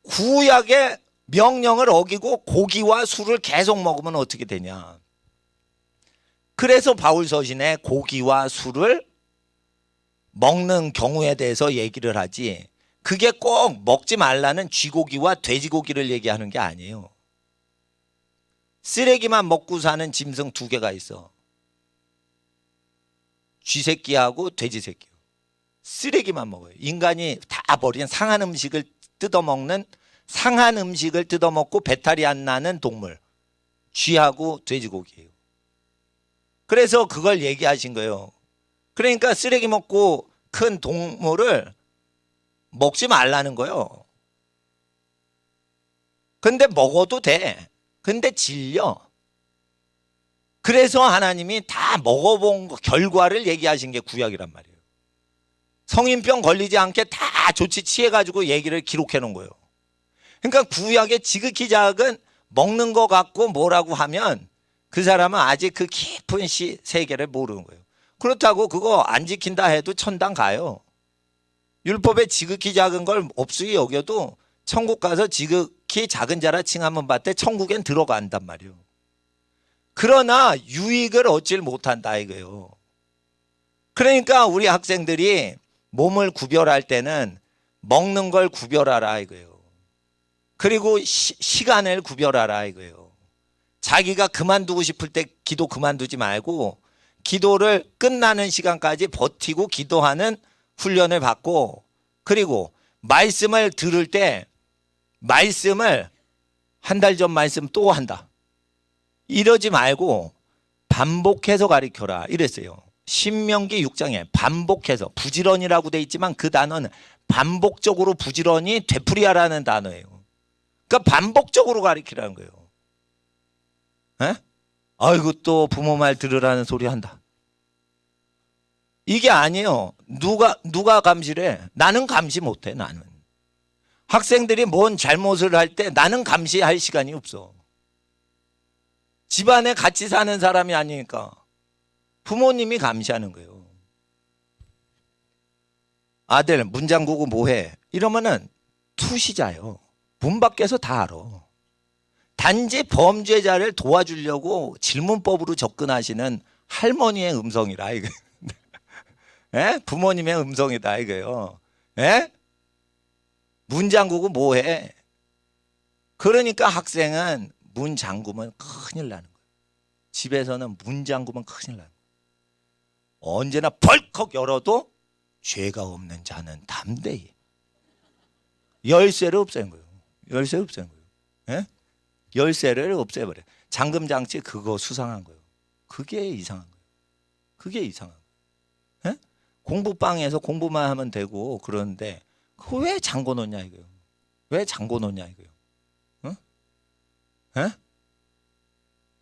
구약의 명령을 어기고 고기와 술을 계속 먹으면 어떻게 되냐. 그래서 바울 서신에 고기와 술을 먹는 경우에 대해서 얘기를 하지, 그게 꼭 먹지 말라는 쥐고기와 돼지고기를 얘기하는 게 아니에요. 쓰레기만 먹고 사는 짐승 두 개가 있어. 쥐새끼하고 돼지새끼. 쓰레기만 먹어요. 인간이 다 버린 상한 음식을 뜯어먹는, 상한 음식을 뜯어먹고 배탈이 안 나는 동물, 쥐하고 돼지고기예요. 그래서 그걸 얘기하신 거예요. 그러니까 쓰레기 먹고 큰 동물을 먹지 말라는 거예요. 근데 먹어도 돼. 근데 질려. 그래서 하나님이 다 먹어본 결과를 얘기하신 게 구약이란 말이에요. 성인병 걸리지 않게 다 조치 취해가지고 얘기를 기록해 놓은 거예요. 그러니까 구약의 지극히 작은 먹는 거 갖고 뭐라고 하면 그 사람은 아직 그 깊은 세계를 모르는 거예요. 그렇다고 그거 안 지킨다 해도 천당 가요. 율법에 지극히 작은 걸 없이 여겨도 천국 가서 지극히 작은 자라 칭함은 받되 천국엔 들어간단 말이에요. 그러나 유익을 얻질 못한다 이거예요. 그러니까 우리 학생들이 몸을 구별할 때는 먹는 걸 구별하라 이거예요. 그리고 시간을 구별하라 이거예요. 자기가 그만두고 싶을 때 기도 그만두지 말고, 기도를 끝나는 시간까지 버티고 기도하는 훈련을 받고, 그리고 말씀을 들을 때 말씀을 한 달 전 말씀 또 한다 이러지 말고 반복해서 가르쳐라 이랬어요. 신명기 6장에 반복해서, 부지런이라고 돼 있지만 그 단어는 반복적으로 부지런히 되풀이하라는 단어예요. 그러니까 반복적으로 가르치라는 거예요. 에? 아이고 또 부모 말 들으라는 소리 한다. 이게 아니에요. 누가 감시를 해? 나는 감시 못해. 나는. 학생들이 뭔 잘못을 할 때 나는 감시할 시간이 없어. 집안에 같이 사는 사람이 아니니까 부모님이 감시하는 거예요. 아들 문 잠그고 뭐해? 이러면은 투시자요. 문 밖에서 다 알아. 단지 범죄자를 도와주려고 질문법으로 접근하시는 할머니의 음성이라 이거. 예? 부모님의 음성이다 이거요. 예? 문 잠그고 뭐해? 그러니까 학생은 문 잠그면 큰일 나는 거예요. 집에서는 문 잠그면 큰일 나는 거예요. 언제나 벌컥 열어도 죄가 없는 자는 담대히. 열쇠를 없애는 거예요. 열쇠를 없애는 거예요. 예? 열쇠를 없애버려. 잠금 장치 그거 수상한 거예요. 그게 이상한 거예요. 그게 이상한 거예요. 예? 공부방에서 공부만 하면 되고 그러는데 그거 왜 잠궈 놓냐 이거요. 왜 잠궈 놓냐 이거요. 어? 예?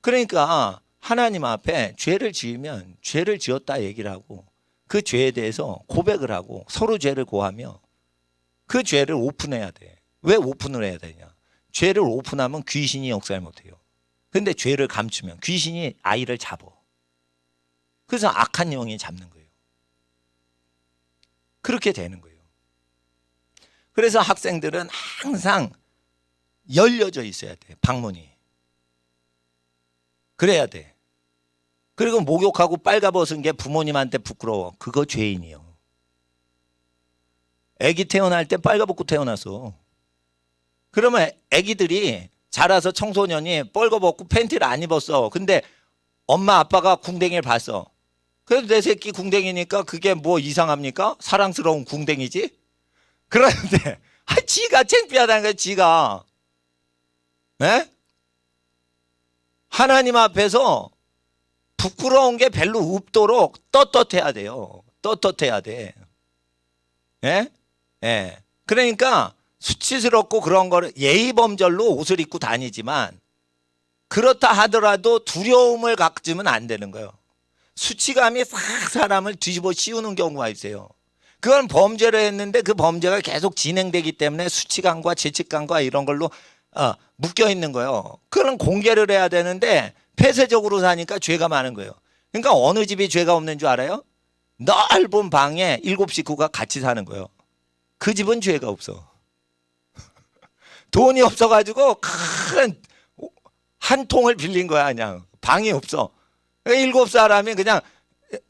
그러니까 하나님 앞에 죄를 지으면 죄를 지었다 얘기를 하고, 그 죄에 대해서 고백을 하고 서로 죄를 고하며 그 죄를 오픈해야 돼. 왜 오픈을 해야 되냐? 죄를 오픈하면 귀신이 역사를 못해요. 근데 죄를 감추면 귀신이 아이를 잡아. 그래서 악한 영이 잡는 거예요. 그렇게 되는 거예요. 그래서 학생들은 항상 열려져 있어야 돼. 방문이. 그래야 돼. 그리고 목욕하고 빨가벗은 게 부모님한테 부끄러워. 그거 죄인이요. 아기 태어날 때 빨가벗고 태어났어. 그러면 아기들이 자라서 청소년이 뻘거벗고 팬티를 안 입었어. 근데 엄마 아빠가 궁뎅이를 봤어. 그래도 내 새끼 궁뎅이니까 그게 뭐 이상합니까? 사랑스러운 궁뎅이지? 그런데 지가 창피하다는 거야. 지가. 네? 하나님 앞에서 부끄러운 게 별로 없도록 떳떳해야 돼요. 떳떳해야 돼. 예? 예. 그러니까 수치스럽고 그런 거를 예의범절로 옷을 입고 다니지만 그렇다 하더라도 두려움을 갖지면 안 되는 거예요. 수치감이 싹 사람을 뒤집어 씌우는 경우가 있어요. 그건 범죄를 했는데 그 범죄가 계속 진행되기 때문에 수치감과 죄책감과 이런 걸로 묶여 있는 거예요. 그건 공개를 해야 되는데 폐쇄적으로 사니까 죄가 많은 거예요. 그러니까 어느 집이 죄가 없는 줄 알아요? 넓은 방에 7 식구가 같이 사는 거예요. 그 집은 죄가 없어. 돈이 없어가지고 큰 한 통을 빌린 거야. 그냥 방이 없어. 7사람이 그냥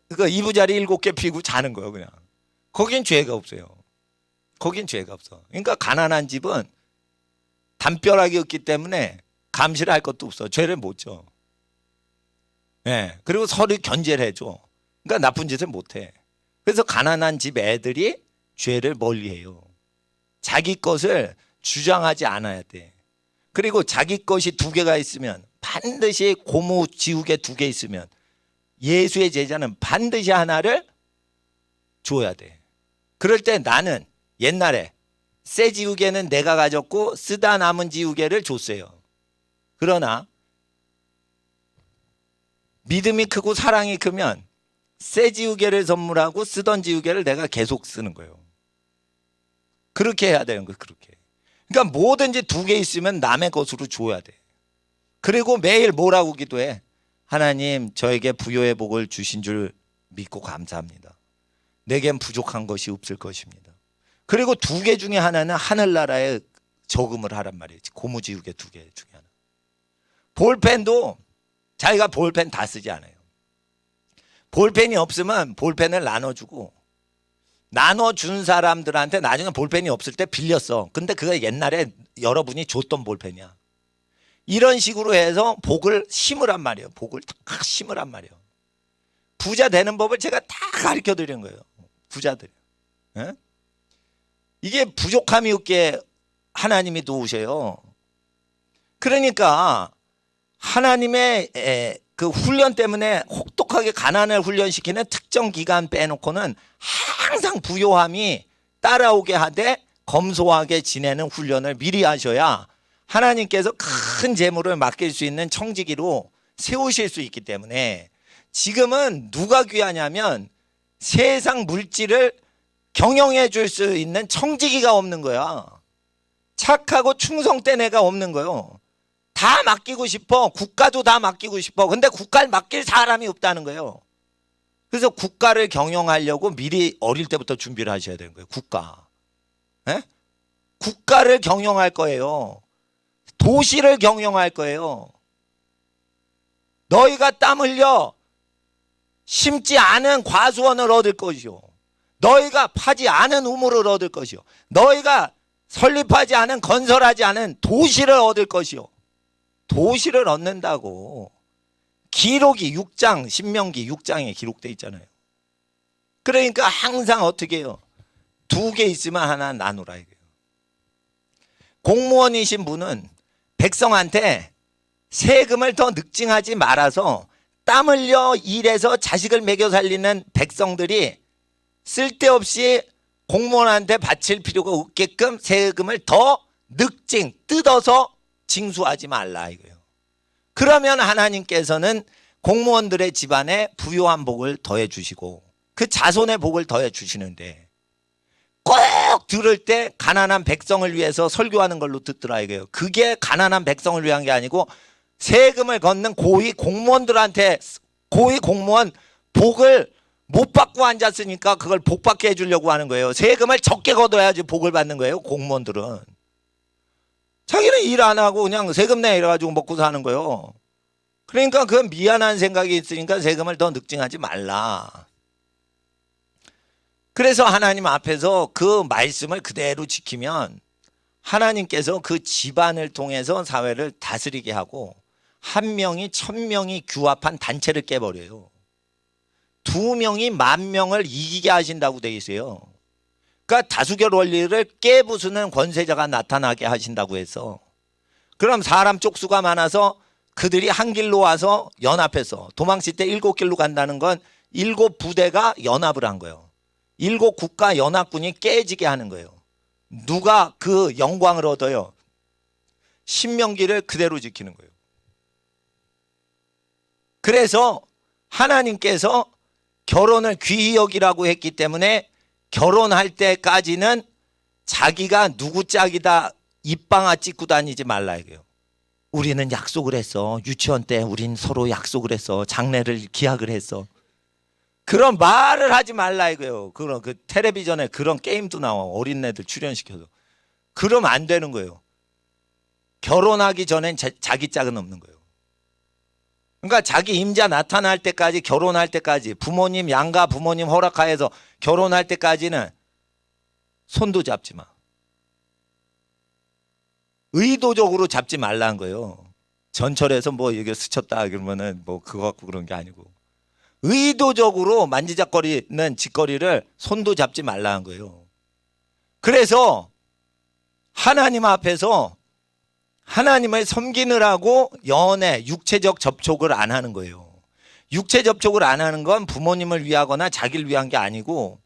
그 이부자리 7개 피고 자는 거예요. 그냥. 거긴 죄가 없어요. 거긴 죄가 없어. 그러니까 가난한 집은 담벼락이 없기 때문에 감시를 할 것도 없어. 죄를 못 져. 예. 그리고 서로 견제를 해줘. 그러니까 나쁜 짓을 못 해. 그래서 가난한 집 애들이 죄를 멀리해요. 자기 것을 주장하지 않아야 돼. 그리고 자기 것이 2개가 있으면 반드시 고무 지우개 2개 있으면 예수의 제자는 반드시 하나를 줘야 돼. 그럴 때 나는 옛날에 새 지우개는 내가 가졌고 쓰다 남은 지우개를 줬어요. 그러나 믿음이 크고 사랑이 크면 새 지우개를 선물하고 쓰던 지우개를 내가 계속 쓰는 거예요. 그렇게 해야 되는 거예요. 그렇게. 그러니까 뭐든지 2개 있으면 남의 것으로 줘야 돼. 그리고 매일 뭐라고 기도해? 하나님 저에게 부요의 복을 주신 줄 믿고 감사합니다. 내겐 부족한 것이 없을 것입니다. 그리고 2개 중에 하나는 하늘나라에 저금을 하란 말이지. 고무지우개 2개 중에 하나. 볼펜도 자기가 볼펜 다 쓰지 않아요. 볼펜이 없으면 볼펜을 나눠주고 나눠준 사람들한테 나중에 볼펜이 없을 때 빌렸어. 근데 그거 옛날에 여러분이 줬던 볼펜이야. 이런 식으로 해서 복을 심으란 말이에요. 복을 다 심으란 말이에요. 부자 되는 법을 제가 다 가르쳐 드린 거예요. 부자들. 예? 이게 부족함이 없게 하나님이 도우셔요. 그러니까 하나님의 그 훈련 때문에 혹독하게 가난을 훈련시키는 특정 기간 빼놓고는 항상 부요함이 따라오게 하되 검소하게 지내는 훈련을 미리 하셔야 하나님께서 큰 재물을 맡길 수 있는 청지기로 세우실 수 있기 때문에 지금은 누가 귀하냐면 세상 물질을 경영해 줄 수 있는 청지기가 없는 거야. 착하고 충성된 애가 없는 거예요. 다 맡기고 싶어. 국가도 다 맡기고 싶어. 근데 국가를 맡길 사람이 없다는 거예요. 그래서 국가를 경영하려고 미리 어릴 때부터 준비를 하셔야 되는 거예요. 국가. 에? 국가를 경영할 거예요. 도시를 경영할 거예요. 너희가 땀 흘려 심지 않은 과수원을 얻을 것이요. 너희가 파지 않은 우물을 얻을 것이요. 너희가 설립하지 않은 건설하지 않은 도시를 얻을 것이요. 도시를 얻는다고 기록이 6장 신명기 6장에 기록되어 있잖아요. 그러니까 항상 어떻게 해요? 2개 있으면 하나 나누라 이거예요. 공무원이신 분은 백성한테 세금을 더 늑증하지 말아서 땀 흘려 일해서 자식을 먹여 살리는 백성들이 쓸데없이 공무원한테 바칠 필요가 없게끔 세금을 더 늑증 뜯어서 징수하지 말라 이거예요. 그러면 하나님께서는 공무원들의 집안에 부요한 복을 더해 주시고 그 자손의 복을 더해 주시는데 꼭 들을 때 가난한 백성을 위해서 설교하는 걸로 듣더라 이거예요. 그게 가난한 백성을 위한 게 아니고 세금을 걷는 고위 공무원들한테, 고위 공무원 복을 못 받고 앉았으니까 그걸 복 받게 해주려고 하는 거예요. 세금을 적게 걷어야지 복을 받는 거예요. 공무원들은 자기는 일 안 하고 그냥 세금 내 이래가지고 먹고 사는 거예요. 그러니까 그 미안한 생각이 있으니까 세금을 더 늑증하지 말라. 그래서 하나님 앞에서 그 말씀을 그대로 지키면 하나님께서 그 집안을 통해서 사회를 다스리게 하고, 한 명이 1000명이 규합한 단체를 깨버려요. 2명이 10,000명을 이기게 하신다고 되어 있어요. 그러니까 다수결 원리를 깨부수는 권세자가 나타나게 하신다고 해서, 그럼 사람 쪽수가 많아서 그들이 한 길로 와서 연합해서 도망칠 때 7길로 간다는 건 7부대가 연합을 한 거예요. 7국가 연합군이 깨지게 하는 거예요. 누가 그 영광을 얻어요? 신명기를 그대로 지키는 거예요. 그래서 하나님께서 결혼을 귀히 여기라고 했기 때문에 결혼할 때까지는 자기가 누구 짝이다 입방아 찍고 다니지 말라 이거예요. 우리는 약속을 했어. 유치원 때 우린 서로 약속을 했어. 장례를 기약을 했어. 그런 말을 하지 말라 이거예요. 그런 그 텔레비전에 그런 게임도 나와. 어린애들 출연시켜서. 그러면 안 되는 거예요. 결혼하기 전엔 자기 짝은 없는 거예요. 그러니까 자기 임자 나타날 때까지, 결혼할 때까지, 부모님 양가 부모님 허락하에서 결혼할 때까지는 손도 잡지 마. 의도적으로 잡지 말라는 거예요. 전철에서 뭐 이게 스쳤다 그러면은 뭐 그거 갖고 그런 게 아니고, 의도적으로 만지작거리는 짓거리를 손도 잡지 말라는 거예요. 그래서 하나님 앞에서 하나님을 섬기느라고 연애, 육체적 접촉을 안 하는 거예요. 육체 접촉을 안 하는 건 부모님을 위하거나 자기를 위한 게 아니고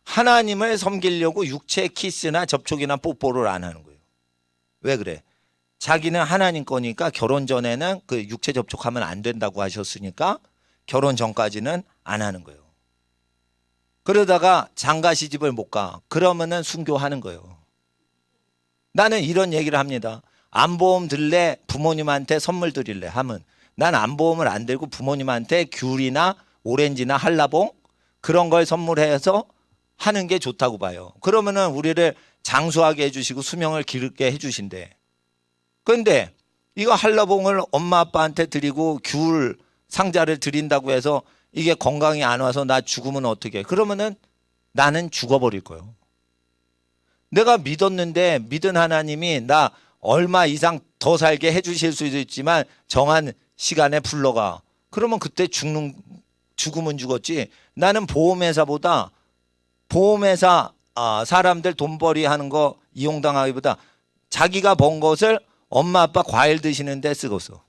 하나님을 섬기려고 육체 키스나 접촉이나 뽀뽀를 안 하는 거예요. 왜 그래? 자기는 하나님 거니까 결혼 전에는 그 육체 접촉하면 안 된다고 하셨으니까 결혼 전까지는 안 하는 거예요. 그러다가 장가 시집을 못 가. 그러면은 순교하는 거예요. 나는 이런 얘기를 합니다. 안보험 들래? 부모님한테 선물 드릴래? 하면 난 안보험을 안 들고 부모님한테 귤이나 오렌지나 한라봉 그런 걸 선물해서 하는 게 좋다고 봐요. 그러면은 우리를 장수하게 해주시고 수명을 길게 해주신대. 그런데 이거 한라봉을 엄마 아빠한테 드리고 귤 상자를 드린다고 해서 이게 건강이 안 와서 나 죽으면 어떻게? 그러면은 나는 죽어버릴 거예요. 내가 믿었는데 믿은 하나님이 나 얼마 이상 더 살게 해주실 수도 있지만 정한 시간에 불러가. 그러면 그때 죽으면 죽었지. 나는 보험회사보다 보험회사 사람들 돈벌이 하는 거 이용당하기보다 자기가 번 것을 엄마 아빠 과일 드시는 데 쓰고서.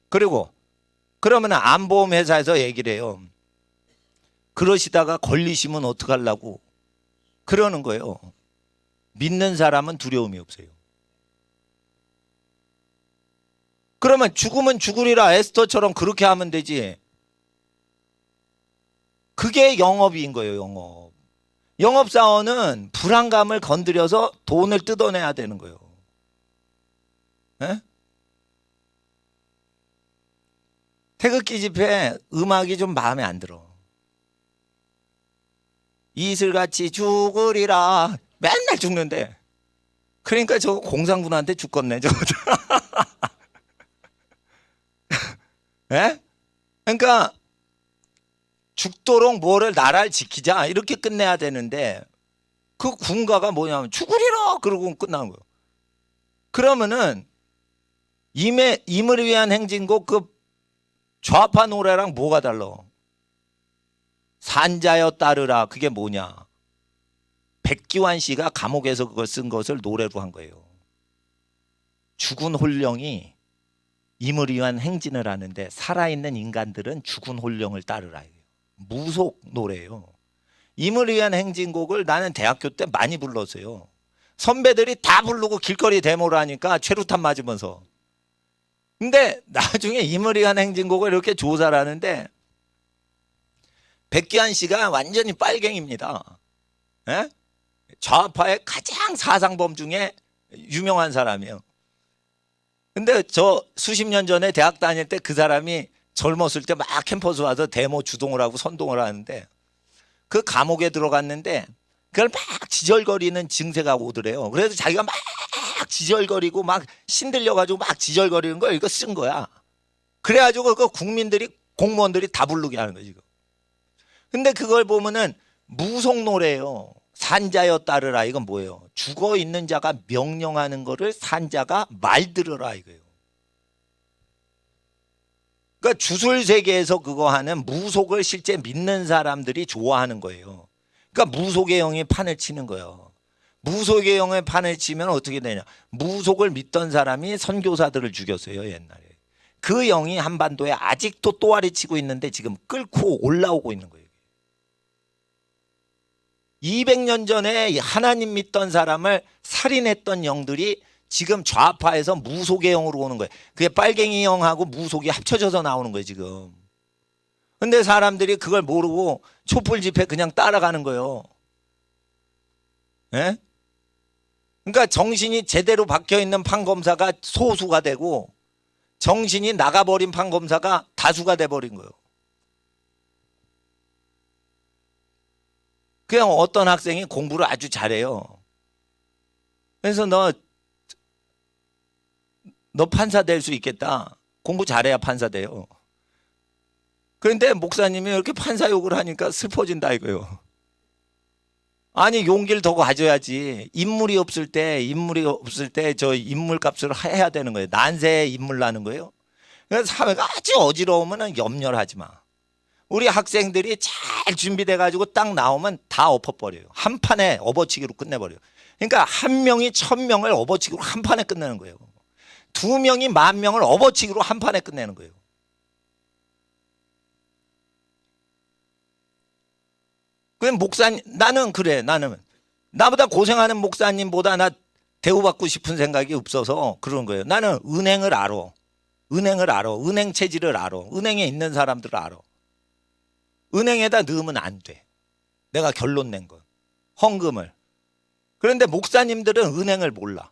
그리고 그러면 안보험회사에서 얘기를 해요. 그러시다가 걸리시면 어떡하려고 그러는 거예요. 믿는 사람은 두려움이 없어요. 그러면 죽으면 죽으리라 에스더처럼 그렇게 하면 되지. 그게 영업인 거예요. 영업. 영업사원은 불안감을 건드려서 돈을 뜯어내야 되는 거예요. 에? 태극기 집회 음악이 좀 마음에 안 들어. 이슬같이 죽으리라. 맨날 죽는데. 그러니까 저 공산군한테 죽겠네. 저거. 에? 그러니까 죽도록 뭐를 나라를 지키자 이렇게 끝내야 되는데 그 군가가 뭐냐면 죽으리라 그러고 끝나는 거예요. 그러면은 임을 위한 행진곡 그 좌파 노래랑 뭐가 달라? 산자여 따르라. 그게 뭐냐? 백기환 씨가 감옥에서 그걸 쓴 것을 노래로 한 거예요. 죽은 홀령이 임을 위한 행진을 하는데 살아있는 인간들은 죽은 홀령을 따르라. 무속 노래예요. 임을 위한 행진곡을 나는 대학교 때 많이 불렀어요. 선배들이 다 부르고 길거리 데모를 하니까 최루탄 맞으면서. 근데 나중에 임을 위한 행진곡을 이렇게 조사를 하는데 백기환 씨가 완전히 빨갱입니다. 예? 좌파의 가장 사상범 중에 유명한 사람이에요. 근데 저 수십 년 전에 대학 다닐 때 그 사람이 젊었을 때 막 캠퍼스 와서 데모 주동을 하고 선동을 하는데 그 감옥에 들어갔는데 그걸 막 지절거리는 증세가 오더래요. 그래서 자기가 막 지절거리고 막 신들려가지고 막 지절거리는 걸 이거 쓴 거야. 그래가지고 그 국민들이 공무원들이 다 부르게 하는 거지. 근데 그걸 보면은 무속 노래예요. 산자여 따르라. 이건 뭐예요? 죽어 있는 자가 명령하는 거를 산자가 말 들으라 이거예요. 그러니까 주술 세계에서 그거 하는 무속을 실제 믿는 사람들이 좋아하는 거예요. 그러니까 무속의 영이 판을 치는 거예요. 무속의 영의 판을 치면 어떻게 되냐? 무속을 믿던 사람이 선교사들을 죽였어요, 옛날에. 그 영이 한반도에 아직도 또아리 치고 있는데 지금 끓고 올라오고 있는 거예요. 200년 전에 하나님 믿던 사람을 살인했던 영들이 지금 좌파에서 무속의 영으로 오는 거예요. 그게 빨갱이 영하고 무속이 합쳐져서 나오는 거예요, 지금. 근데 사람들이 그걸 모르고 촛불 집회 그냥 따라가는 거예요. 예? 그러니까 정신이 제대로 박혀 있는 판검사가 소수가 되고 정신이 나가버린 판검사가 다수가 돼버린 거예요. 그냥 어떤 학생이 공부를 아주 잘해요. 그래서 너 판사 될 수 있겠다. 공부 잘해야 판사 돼요. 그런데 목사님이 이렇게 판사 욕을 하니까 슬퍼진다 이거요. 아니 용기를 더 가져야지. 인물이 없을 때 저 인물값을 해야 되는 거예요. 난세에 인물 나는 거예요. 그래서 사회가 아주 어지러우면 염려하지 마. 우리 학생들이 잘 준비돼 가지고 딱 나오면 다 엎어버려요. 한 판에 업어치기로 끝내버려요. 그러니까 한 명이 1000명을 업어치기로 한 판에 끝내는 거예요. 2명이 10,000명을 업어치기로 한 판에 끝내는 거예요. 그럼 목사님, 나는 나보다 고생하는 목사님보다 나 대우받고 싶은 생각이 없어서 그런 거예요. 나는 은행을 알아. 은행 체질을 알아. 은행에 있는 사람들을 알아. 은행에다 넣으면 안 돼. 내가 결론 낸 건. 헌금을. 그런데 목사님들은 은행을 몰라.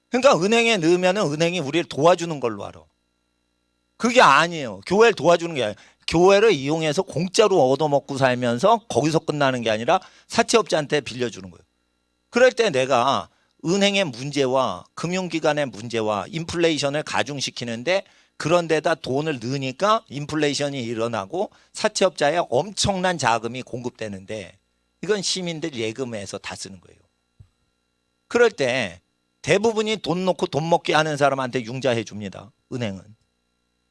그러니까 은행에 넣으면 은행이 우리를 도와주는 걸로 알아. 그게 아니에요. 교회를 도와주는 게 아니에요. 교회를 이용해서 공짜로 얻어먹고 살면서 거기서 끝나는 게 아니라 사채업자한테 빌려주는 거예요. 그럴 때 내가 은행의 문제와 금융기관의 문제와 인플레이션을 가중시키는데 그런 데다 돈을 넣으니까 인플레이션이 일어나고 사채업자에 엄청난 자금이 공급되는데 이건 시민들 예금에서 다 쓰는 거예요. 그럴 때 대부분이 돈 놓고 돈 먹게 하는 사람한테 융자해 줍니다. 은행은.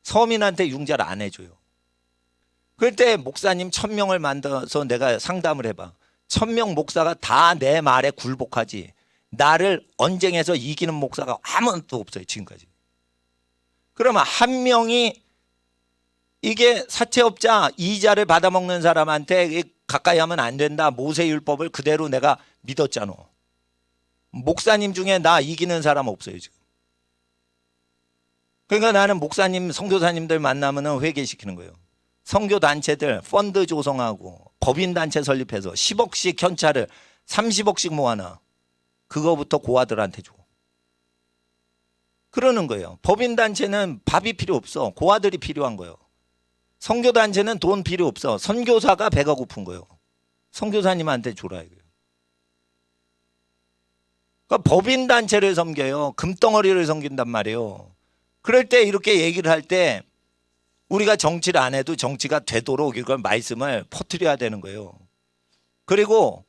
서민한테 융자를 안 해줘요. 그럴 때 목사님 1000명을 만들어서 내가 상담을 해봐. 1000명 목사가 다 내 말에 굴복하지. 나를 언쟁에서 이기는 목사가 아무도 없어요. 지금까지. 그러면 한 명이 이게 사채업자 이자를 받아먹는 사람한테 가까이 하면 안 된다. 모세율법을 그대로 내가 믿었잖아. 목사님 중에 나 이기는 사람 없어요 지금. 그러니까 나는 목사님 선교사님들 만나면 회개시키는 거예요. 선교단체들 펀드 조성하고 법인단체 설립해서 10억씩 현찰을 30억씩 모아놔. 그거부터 고아들한테 줘. 그러는 거예요. 법인단체는 밥이 필요 없어. 고아들이 필요한 거예요. 선교단체는 돈 필요 없어. 선교사가 배가 고픈 거예요. 선교사님한테 줘라 이거예요. 그러니까 법인단체를 섬겨요. 금덩어리를 섬긴단 말이에요. 그럴 때 이렇게 얘기를 할 때 우리가 정치를 안 해도 정치가 되도록 이걸 말씀을 퍼뜨려야 되는 거예요. 그리고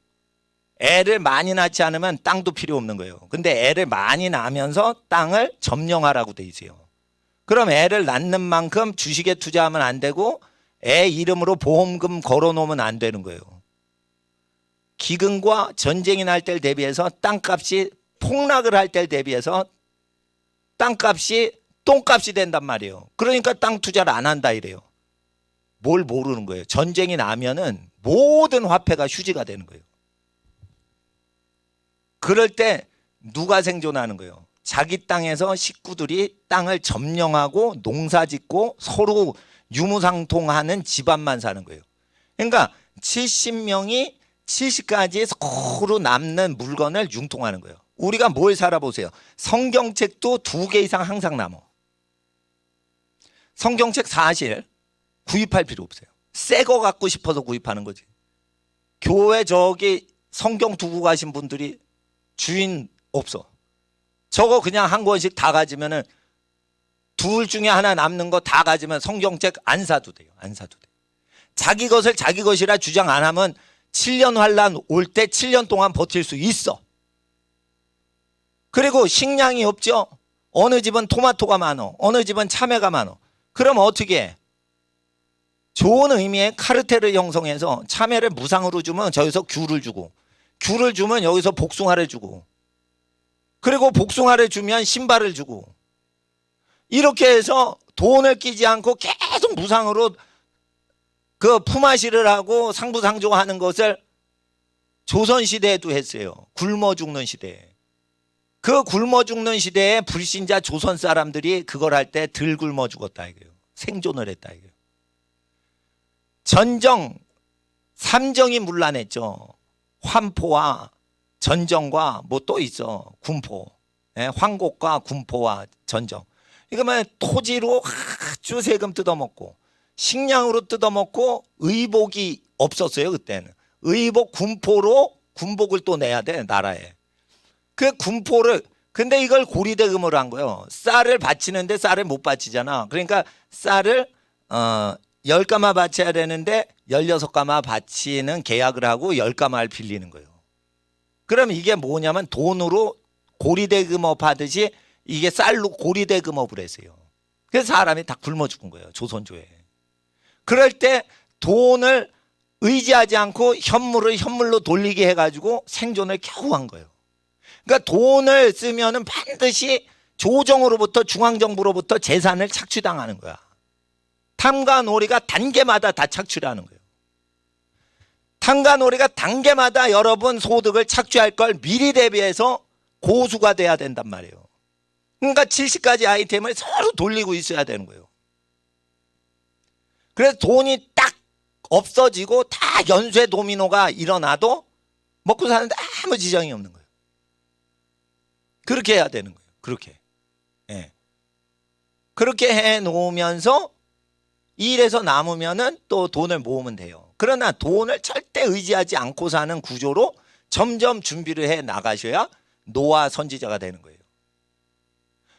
애를 많이 낳지 않으면 땅도 필요 없는 거예요. 근데 애를 많이 낳으면서 땅을 점령하라고 돼 있어요. 그럼 애를 낳는 만큼 주식에 투자하면 안 되고 애 이름으로 보험금 걸어놓으면 안 되는 거예요. 기근과 전쟁이 날 때를 대비해서 땅값이 폭락을 할 때를 대비해서 땅값이 똥값이 된단 말이에요. 그러니까 땅 투자를 안 한다 이래요. 뭘 모르는 거예요. 전쟁이 나면은 모든 화폐가 휴지가 되는 거예요. 그럴 때 누가 생존하는 거예요? 자기 땅에서 식구들이 땅을 점령하고 농사 짓고 서로 유무상통하는 집안만 사는 거예요. 그러니까 70명이 70가지 서로 남는 물건을 융통하는 거예요. 우리가 뭘 살아보세요. 성경책도 2개 이상 항상 남어. 성경책 사실 구입할 필요 없어요. 새 거 갖고 싶어서 구입하는 거지. 교회 저기 성경 두고 가신 분들이 주인 없어. 저거 그냥 한 권씩 다 가지면은 둘 중에 하나 남는 거 다 가지면 성경책 안 사도 돼요. 안 사도 돼요. 자기 것을 자기 것이라 주장 안 하면 7년 환란 올 때 7년 동안 버틸 수 있어. 그리고 식량이 없죠. 어느 집은 토마토가 많어. 어느 집은 참외가 많어. 그럼 어떻게 해? 좋은 의미의 카르텔을 형성해서 참외를 무상으로 주면 저기서 귤을 주고, 귤을 주면 여기서 복숭아를 주고, 그리고 복숭아를 주면 신발을 주고, 이렇게 해서 돈을 끼지 않고 계속 무상으로 그 품앗이를 하고 상부상조하는 것을 조선시대에도 했어요. 굶어 죽는 시대에. 그 굶어 죽는 시대에 불신자 조선 사람들이 그걸 할 때 덜 굶어 죽었다 이거예요. 생존을 했다 이거예요. 전정, 삼정이 문란했죠. 환포와 전정과 뭐 또 있어. 군포. 황곡과 군포와 전정. 이거만 토지로 아주 세금 뜯어먹고 식량으로 뜯어먹고 의복이 없었어요. 그때는. 의복 군포로 군복을 또 내야 돼. 나라에. 그 군포를 근데 이걸 고리대금으로 한 거예요. 쌀을 바치는데 쌀을 못 바치잖아. 그러니까 쌀을 10가마 바쳐야 되는데 16가마 바치는 계약을 하고 10가마를 빌리는 거예요. 그럼 이게 뭐냐면 돈으로 고리대금업 하듯이 이게 쌀로 고리대금업을 했어요. 그래서 사람이 다 굶어 죽은 거예요. 조선조에. 그럴 때 돈을 의지하지 않고 현물을 현물로 돌리게 해가지고 생존을 겨우 한 거예요. 그러니까 돈을 쓰면은 반드시 조정으로부터 중앙정부로부터 재산을 착취당하는 거야. 탐과 놀이가 단계마다 다 착취하는 거예요. 탐과 놀이가 단계마다 여러분 소득을 착취할 걸 미리 대비해서 고수가 돼야 된단 말이에요. 그러니까 70가지 아이템을 서로 돌리고 있어야 되는 거예요. 그래서 돈이 딱 없어지고 다 연쇄 도미노가 일어나도 먹고 사는데 아무 지장이 없는 거예요. 그렇게 해야 되는 거예요. 그렇게. 예. 그렇게 해 놓으면서 일해서 남으면은 또 돈을 모으면 돼요. 그러나 돈을 절대 의지하지 않고 사는 구조로 점점 준비를 해 나가셔야 노아 선지자가 되는 거예요.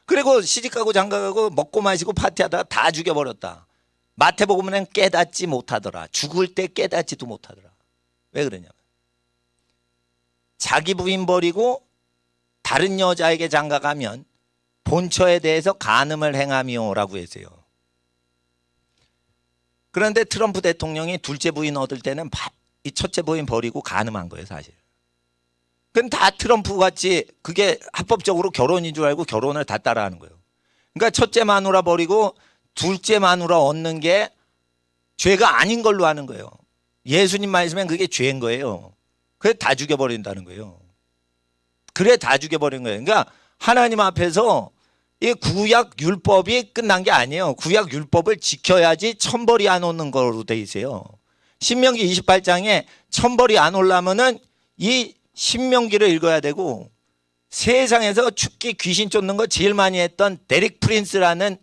그리고 시집가고 장가가고 먹고 마시고 파티하다가 다 죽여버렸다. 마태복음은 깨닫지 못하더라. 죽을 때 깨닫지도 못하더라. 왜 그러냐면 자기 부인 버리고 다른 여자에게 장가가면 본처에 대해서 간음을 행하미오라고 했어요. 그런데 트럼프 대통령이 둘째 부인 얻을 때는 이 첫째 부인 버리고 간음한 거예요, 사실. 그건 다 트럼프 같이 그게 합법적으로 결혼인 줄 알고 결혼을 다 따라하는 거예요. 그러니까 첫째 마누라 버리고 둘째 마누라 얻는 게 죄가 아닌 걸로 하는 거예요. 예수님 말씀엔 그게 죄인 거예요. 그래 다 죽여버린다는 거예요. 그래 다 죽여버린 거예요. 그러니까 하나님 앞에서 이 구약 율법이 끝난 게 아니에요. 구약 율법을 지켜야지 천벌이 안 오는 거로 돼 있어요. 신명기 28장에 천벌이 안 올라면은 이 신명기를 읽어야 되고 세상에서 축기 귀신 쫓는 거 제일 많이 했던 데릭 프린스라는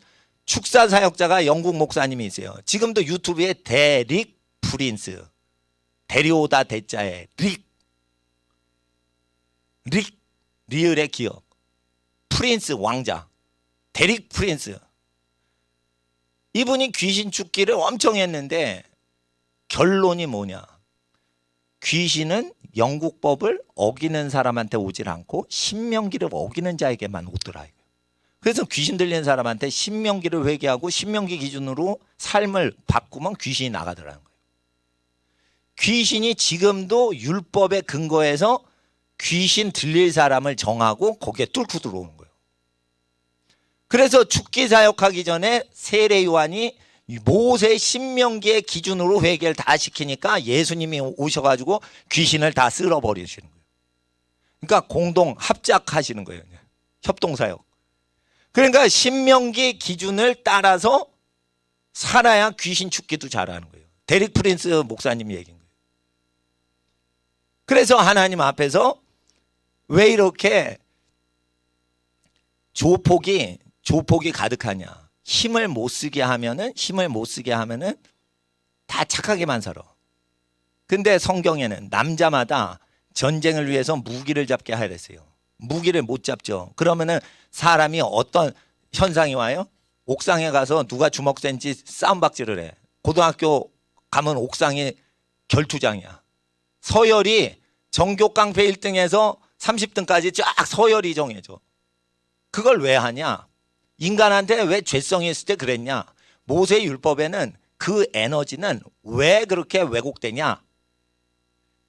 축사 사역자가 영국 목사님이 있어요. 지금도 유튜브에 데릭 프린스, 데리오다 대자에 리을의 기억, 프린스 왕자, 데릭 프린스. 이분이 귀신 쫓기를 엄청 했는데 결론이 뭐냐? 귀신은 영국법을 어기는 사람한테 오질 않고 신명기를 어기는 자에게만 오더라. 그래서 귀신 들리는 사람한테 신명기를 회개하고 신명기 기준으로 삶을 바꾸면 귀신이 나가더라는 거예요. 귀신이 지금도 율법에 근거해서 귀신 들릴 사람을 정하고 거기에 뚫고 들어오는 거예요. 그래서 죽기 사역하기 전에 세례 요한이 모세 신명기의 기준으로 회개를 다 시키니까 예수님이 오셔가지고 귀신을 다 쓸어버리시는 거예요. 그러니까 공동 합작하시는 거예요. 협동사역. 그러니까 신명기 기준을 따라서 살아야 귀신 죽기도 잘하는 거예요. 데릭 프린스 목사님 얘기인 거예요. 그래서 하나님 앞에서 왜 이렇게 조폭이 가득하냐. 힘을 못 쓰게 하면은 다 착하게만 살아. 근데 성경에는 남자마다 전쟁을 위해서 무기를 잡게 하랬어요. 무기를 못 잡죠. 그러면은 사람이 어떤 현상이 와요? 옥상에 가서 누가 주먹 센지 싸움박질을 해. 고등학교 가면 옥상이 결투장이야. 서열이 전교 깡패 1등에서 30등까지 쫙 서열이 정해져. 그걸 왜 하냐? 인간한테 왜 죄성이 있을 때 그랬냐? 모세 율법에는 그 에너지는 왜 그렇게 왜곡되냐?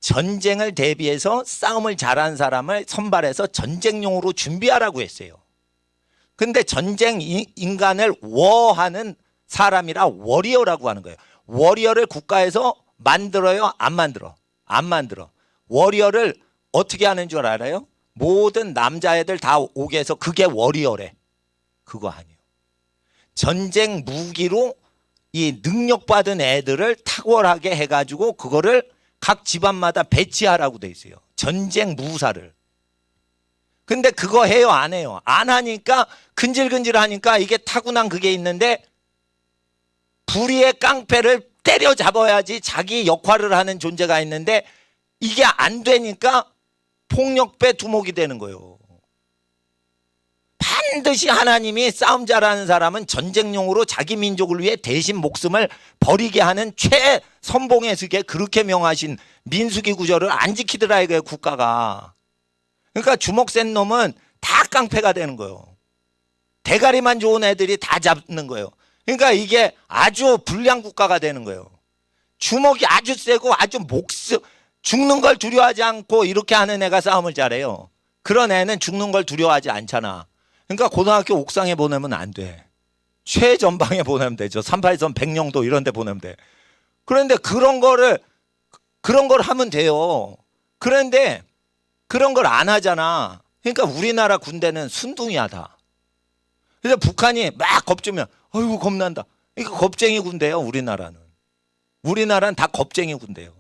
전쟁을 대비해서 싸움을 잘하는 사람을 선발해서 전쟁용으로 준비하라고 했어요. 근데 전쟁 인간을 워하는 사람이라 워리어라고 하는 거예요. 워리어를 국가에서 만들어요? 안 만들어? 안 만들어. 워리어를 어떻게 하는 줄 알아요? 모든 남자애들 다 오게 해서 그게 워리어래. 그거 아니에요. 전쟁 무기로 이 능력받은 애들을 탁월하게 해가지고 그거를 각 집안마다 배치하라고 돼 있어요. 전쟁 무사를. 근데 그거 해요? 안 해요? 안 하니까 근질근질하니까 이게 타고난 그게 있는데 불의의 깡패를 때려잡아야지 자기 역할을 하는 존재가 있는데 이게 안 되니까 폭력배 두목이 되는 거예요. 반드시 하나님이 싸움 잘하는 사람은 전쟁용으로 자기 민족을 위해 대신 목숨을 버리게 하는 최선봉의 스게 그렇게 명하신 민수기 구절을 안 지키더라 이거예요, 국가가. 그러니까 주먹 센 놈은 다 깡패가 되는 거예요. 대가리만 좋은 애들이 다 잡는 거예요. 그러니까 이게 아주 불량 국가가 되는 거예요. 주먹이 아주 세고 아주 죽는 걸 두려워하지 않고 이렇게 하는 애가 싸움을 잘해요. 그런 애는 죽는 걸 두려워하지 않잖아. 그러니까 고등학교 옥상에 보내면 안 돼. 최전방에 보내면 되죠. 38선 백령도 이런 데 보내면 돼. 그런데 그런 걸 하면 돼요. 그런데 그런 걸 안 하잖아. 그러니까 우리나라 군대는 순둥이야 다. 그래서 북한이 막 겁주면 어이구 겁난다. 이거 겁쟁이 군대예요. 우리나라는 다 겁쟁이 군대예요.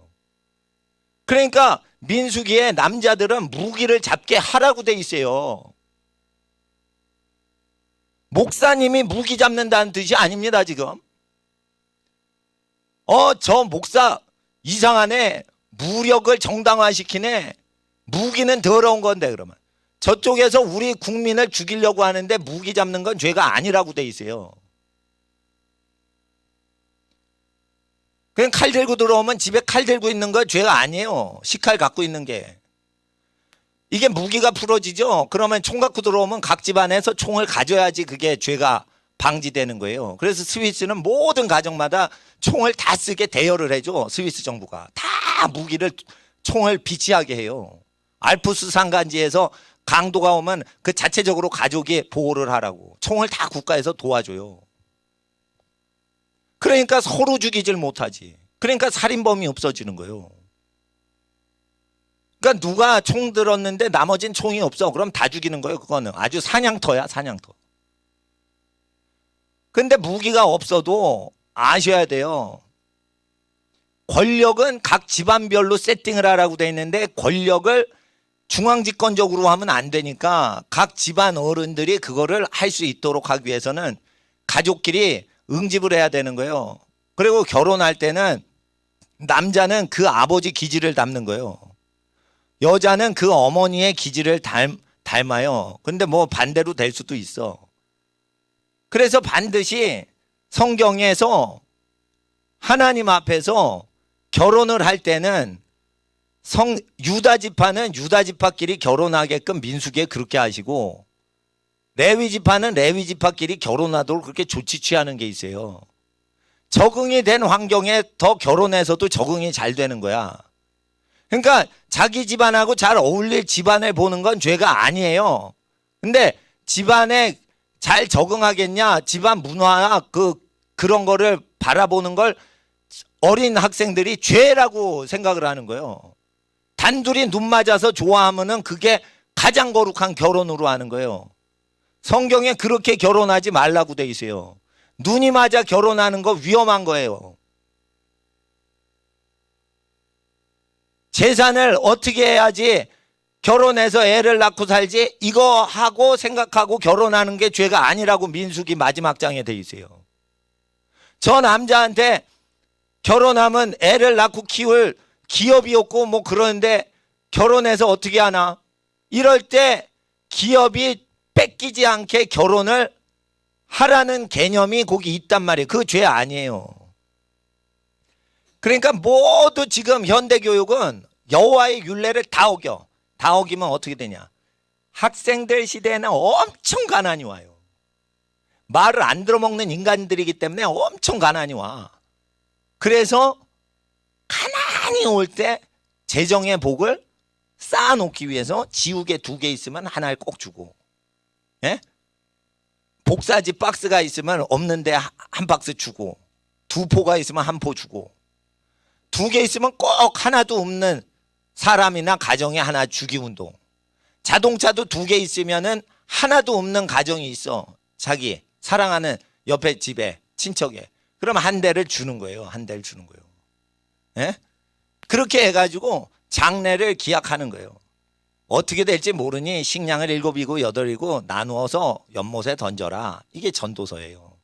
그러니까 민수기에 남자들은 무기를 잡게 하라고 돼 있어요. 목사님이 무기 잡는다는 뜻이 아닙니다 지금. 저 목사 이상하네. 무력을 정당화시키네. 무기는 더러운 건데 그러면. 저쪽에서 우리 국민을 죽이려고 하는데 무기 잡는 건 죄가 아니라고 돼 있어요. 그냥 칼 들고 들어오면 집에 칼 들고 있는 거 죄가 아니에요. 식칼 갖고 있는 게. 이게 무기가 풀어지죠. 그러면 총 갖고 들어오면 각 집안에서 총을 가져야지 그게 죄가 방지되는 거예요. 그래서 스위스는 모든 가정마다 총을 다 쓰게 대여를 해줘. 스위스 정부가. 다 총을 비치하게 해요. 알프스 산간지에서 강도가 오면 그 자체적으로 가족이 보호를 하라고. 총을 다 국가에서 도와줘요. 그러니까 서로 죽이질 못하지. 그러니까 살인범이 없어지는 거예요. 그러니까 누가 총 들었는데 나머진 총이 없어. 그럼 다 죽이는 거예요. 그거는 아주 사냥터야, 사냥터. 근데 무기가 없어도 아셔야 돼요. 권력은 각 집안별로 세팅을 하라고 돼 있는데 권력을 중앙집권적으로 하면 안 되니까 각 집안 어른들이 그거를 할 수 있도록 하기 위해서는 가족끼리 응집을 해야 되는 거예요. 그리고 결혼할 때는 남자는 그 아버지 기질을 담는 거예요. 여자는 그 어머니의 기질을 닮아요. 근데 뭐 반대로 될 수도 있어. 그래서 반드시 성경에서 하나님 앞에서 결혼을 할 때는 유다 지파는 유다 지파끼리 결혼하게끔 민수기에 그렇게 하시고 레위 지파는 레위 지파끼리 결혼하도록 그렇게 조치 취하는 게 있어요. 적응이 된 환경에 더 결혼해서도 적응이 잘 되는 거야. 그러니까 자기 집안하고 잘 어울릴 집안을 보는 건 죄가 아니에요. 근데 집안에 잘 적응하겠냐, 집안 문화나 그런 거를 바라보는 걸 어린 학생들이 죄라고 생각을 하는 거예요. 단둘이 눈 맞아서 좋아하면은 그게 가장 거룩한 결혼으로 하는 거예요. 성경에 그렇게 결혼하지 말라고 돼 있어요. 눈이 맞아 결혼하는 거 위험한 거예요. 재산을 어떻게 해야지 결혼해서 애를 낳고 살지? 이거 하고 생각하고 결혼하는 게 죄가 아니라고 민수기 마지막 장에 돼 있어요. 저 남자한테 결혼하면 애를 낳고 키울 기업이 없고 뭐 그러는데 결혼해서 어떻게 하나? 이럴 때 기업이 뺏기지 않게 결혼을 하라는 개념이 거기 있단 말이에요. 그 죄 아니에요. 그러니까 모두 지금 현대교육은 여호와의 율례를 다 어겨. 다 어기면 어떻게 되냐? 학생들 시대에는 엄청 가난이 와요. 말을 안 들어먹는 인간들이기 때문에 엄청 가난이 와. 그래서 가난이 올 때 재정의 복을 쌓아놓기 위해서 지우개 2개 있으면 하나를 꼭 주고, 예? 복사지 박스가 있으면 없는데 한 박스 주고, 2포가 있으면 1포 주고, 2개 있으면 꼭 하나도 없는 사람이나 가정에 하나 주기 운동. 자동차도 2개 있으면은 하나도 없는 가정이 있어. 자기 사랑하는 옆에 집에 친척에. 그럼 한 대를 주는 거예요. 한 대를 주는 거예요. 예? 그렇게 해가지고 장래를 기약하는 거예요. 어떻게 될지 모르니 식량을 7이고 8이고 나누어서 연못에 던져라. 이게 전도서예요.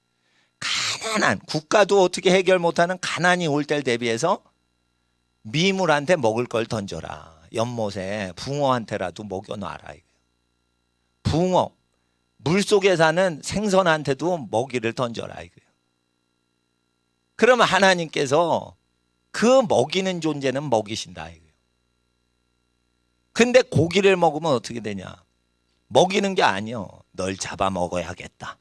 가난한 국가도 어떻게 해결 못하는 가난이 올 때를 대비해서 미물한테 먹을 걸 던져라. 연못에 붕어한테라도 먹여놔라. 붕어, 물속에 사는 생선한테도 먹이를 던져라. 이거예요. 그러면 하나님께서 그 먹이는 존재는 먹이신다. 이거예요. 근데 고기를 먹으면 어떻게 되냐? 먹이는 게 아니요. 널 잡아먹어야겠다.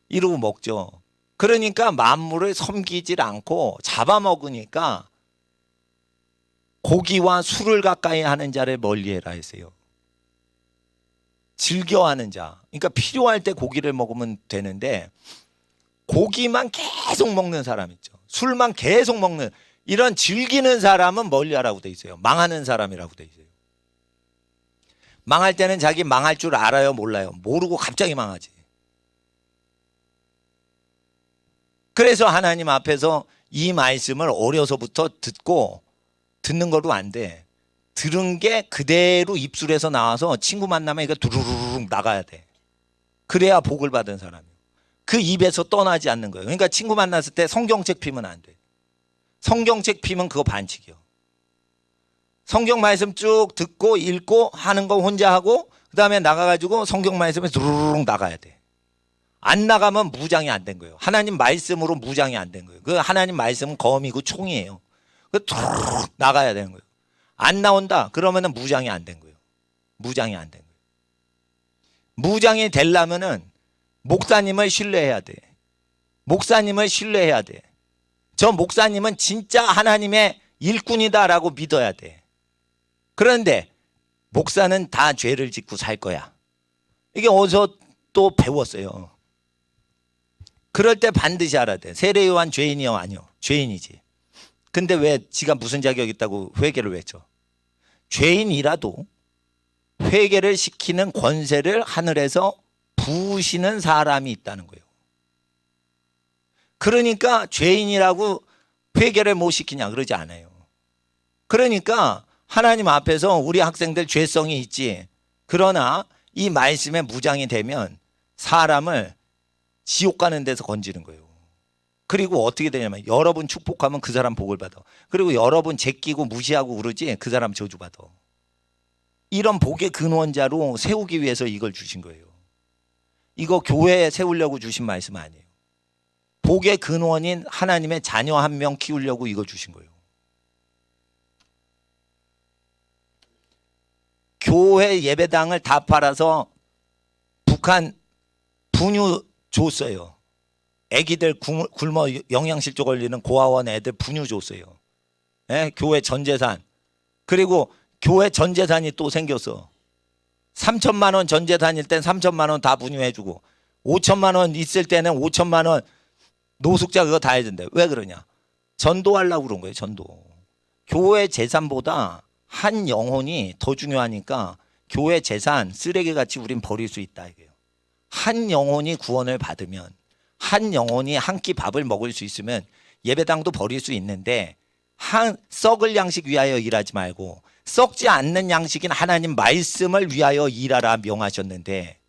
이러고 먹죠. 그러니까 만물을 섬기질 않고 잡아먹으니까 고기와 술을 가까이 하는 자를 멀리해라 했어요. 즐겨하는 자. 그러니까 필요할 때 고기를 먹으면 되는데 고기만 계속 먹는 사람 있죠. 술만 계속 먹는 이런 즐기는 사람은 멀리하라고 돼 있어요. 망하는 사람이라고 돼 있어요. 망할 때는 자기 망할 줄 알아요, 몰라요? 모르고 갑자기 망하지. 그래서 하나님 앞에서 이 말씀을 어려서부터 듣는 거로 안 돼. 들은 게 그대로 입술에서 나와서 친구 만나면 이거 두루루룩 나가야 돼. 그래야 복을 받은 사람이에요. 그 입에서 떠나지 않는 거예요. 그러니까 친구 만났을 때 성경책 피면 안 돼. 성경책 피면 그거 반칙이요. 성경 말씀 쭉 듣고 읽고 하는 거 혼자 하고 그 다음에 나가가지고 성경 말씀에 두루룩 나가야 돼. 안 나가면 무장이 안 된 거예요. 하나님 말씀으로 무장이 안 된 거예요. 그 하나님 말씀은 검이고 총이에요. 그 두루룩 나가야 되는 거예요. 안 나온다 그러면은 무장이 안 된 거예요. 무장이 안 된 거예요. 무장이 되려면은 목사님을 신뢰해야 돼. 목사님을 신뢰해야 돼. 저 목사님은 진짜 하나님의 일꾼이다라고 믿어야 돼. 그런데 목사는 다 죄를 짓고 살 거야. 이게 어디서 또 배웠어요. 그럴 때 반드시 알아야 돼. 세례 요한 죄인이요? 아니요. 죄인이지. 근데 왜 지가 무슨 자격이 있다고 회개를 외쳐? 죄인이라도 회개를 시키는 권세를 하늘에서 부으시는 사람이 있다는 거예요. 그러니까 죄인이라고 회개를 못 시키냐 그러지 않아요. 그러니까 하나님 앞에서 우리 학생들 죄성이 있지. 그러나 이 말씀에 무장이 되면 사람을 지옥 가는 데서 건지는 거예요. 그리고 어떻게 되냐면 여러분 축복하면 그 사람 복을 받아. 그리고 여러분 제끼고 무시하고 그러지 그 사람 저주받아. 이런 복의 근원자로 세우기 위해서 이걸 주신 거예요. 이거 교회에 세우려고 주신 말씀 아니에요. 복의 근원인 하나님의 자녀 한 명 키우려고 이거 주신 거예요. 교회 예배당을 다 팔아서 북한 분유 줬어요. 애기들 굶어 영양실조 걸리는 고아원 애들 분유 줬어요. 예? 교회 전 재산. 그리고 교회 전 재산이 또 생겼어. 3천만 원 전 재산일 땐 3천만 원 다 분유해주고 5천만 원 있을 때는 5천만 원 노숙자 그거 다 해준대. 왜 그러냐? 전도하려고 그런 거예요. 전도. 교회 재산보다 한 영혼이 더 중요하니까 교회 재산 쓰레기같이 우린 버릴 수 있다 이게요. 한 영혼이 구원을 받으면 한 영혼이 한 끼 밥을 먹을 수 있으면 예배당도 버릴 수 있는데 한 썩을 양식 위하여 일하지 말고 썩지 않는 양식인 하나님 말씀을 위하여 일하라 명하셨는데,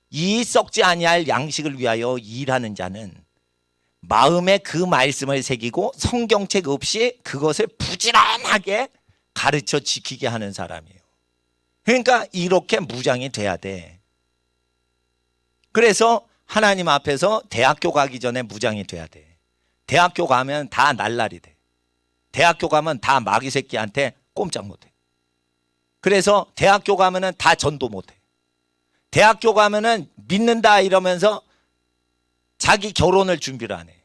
이 썩지 아니할 양식을 위하여 일하는 자는 마음에 그 말씀을 새기고 성경책 없이 그것을 부지런하게 가르쳐 지키게 하는 사람이에요. 그러니까 이렇게 무장이 돼야 돼. 그래서 하나님 앞에서 대학교 가기 전에 무장이 돼야 돼. 대학교 가면 다 날라리 돼. 대학교 가면 다 마귀 새끼한테 꼼짝 못해. 그래서 대학교 가면은 다 전도 못해. 대학교 가면은 믿는다 이러면서 자기 결혼을 준비를 안 해.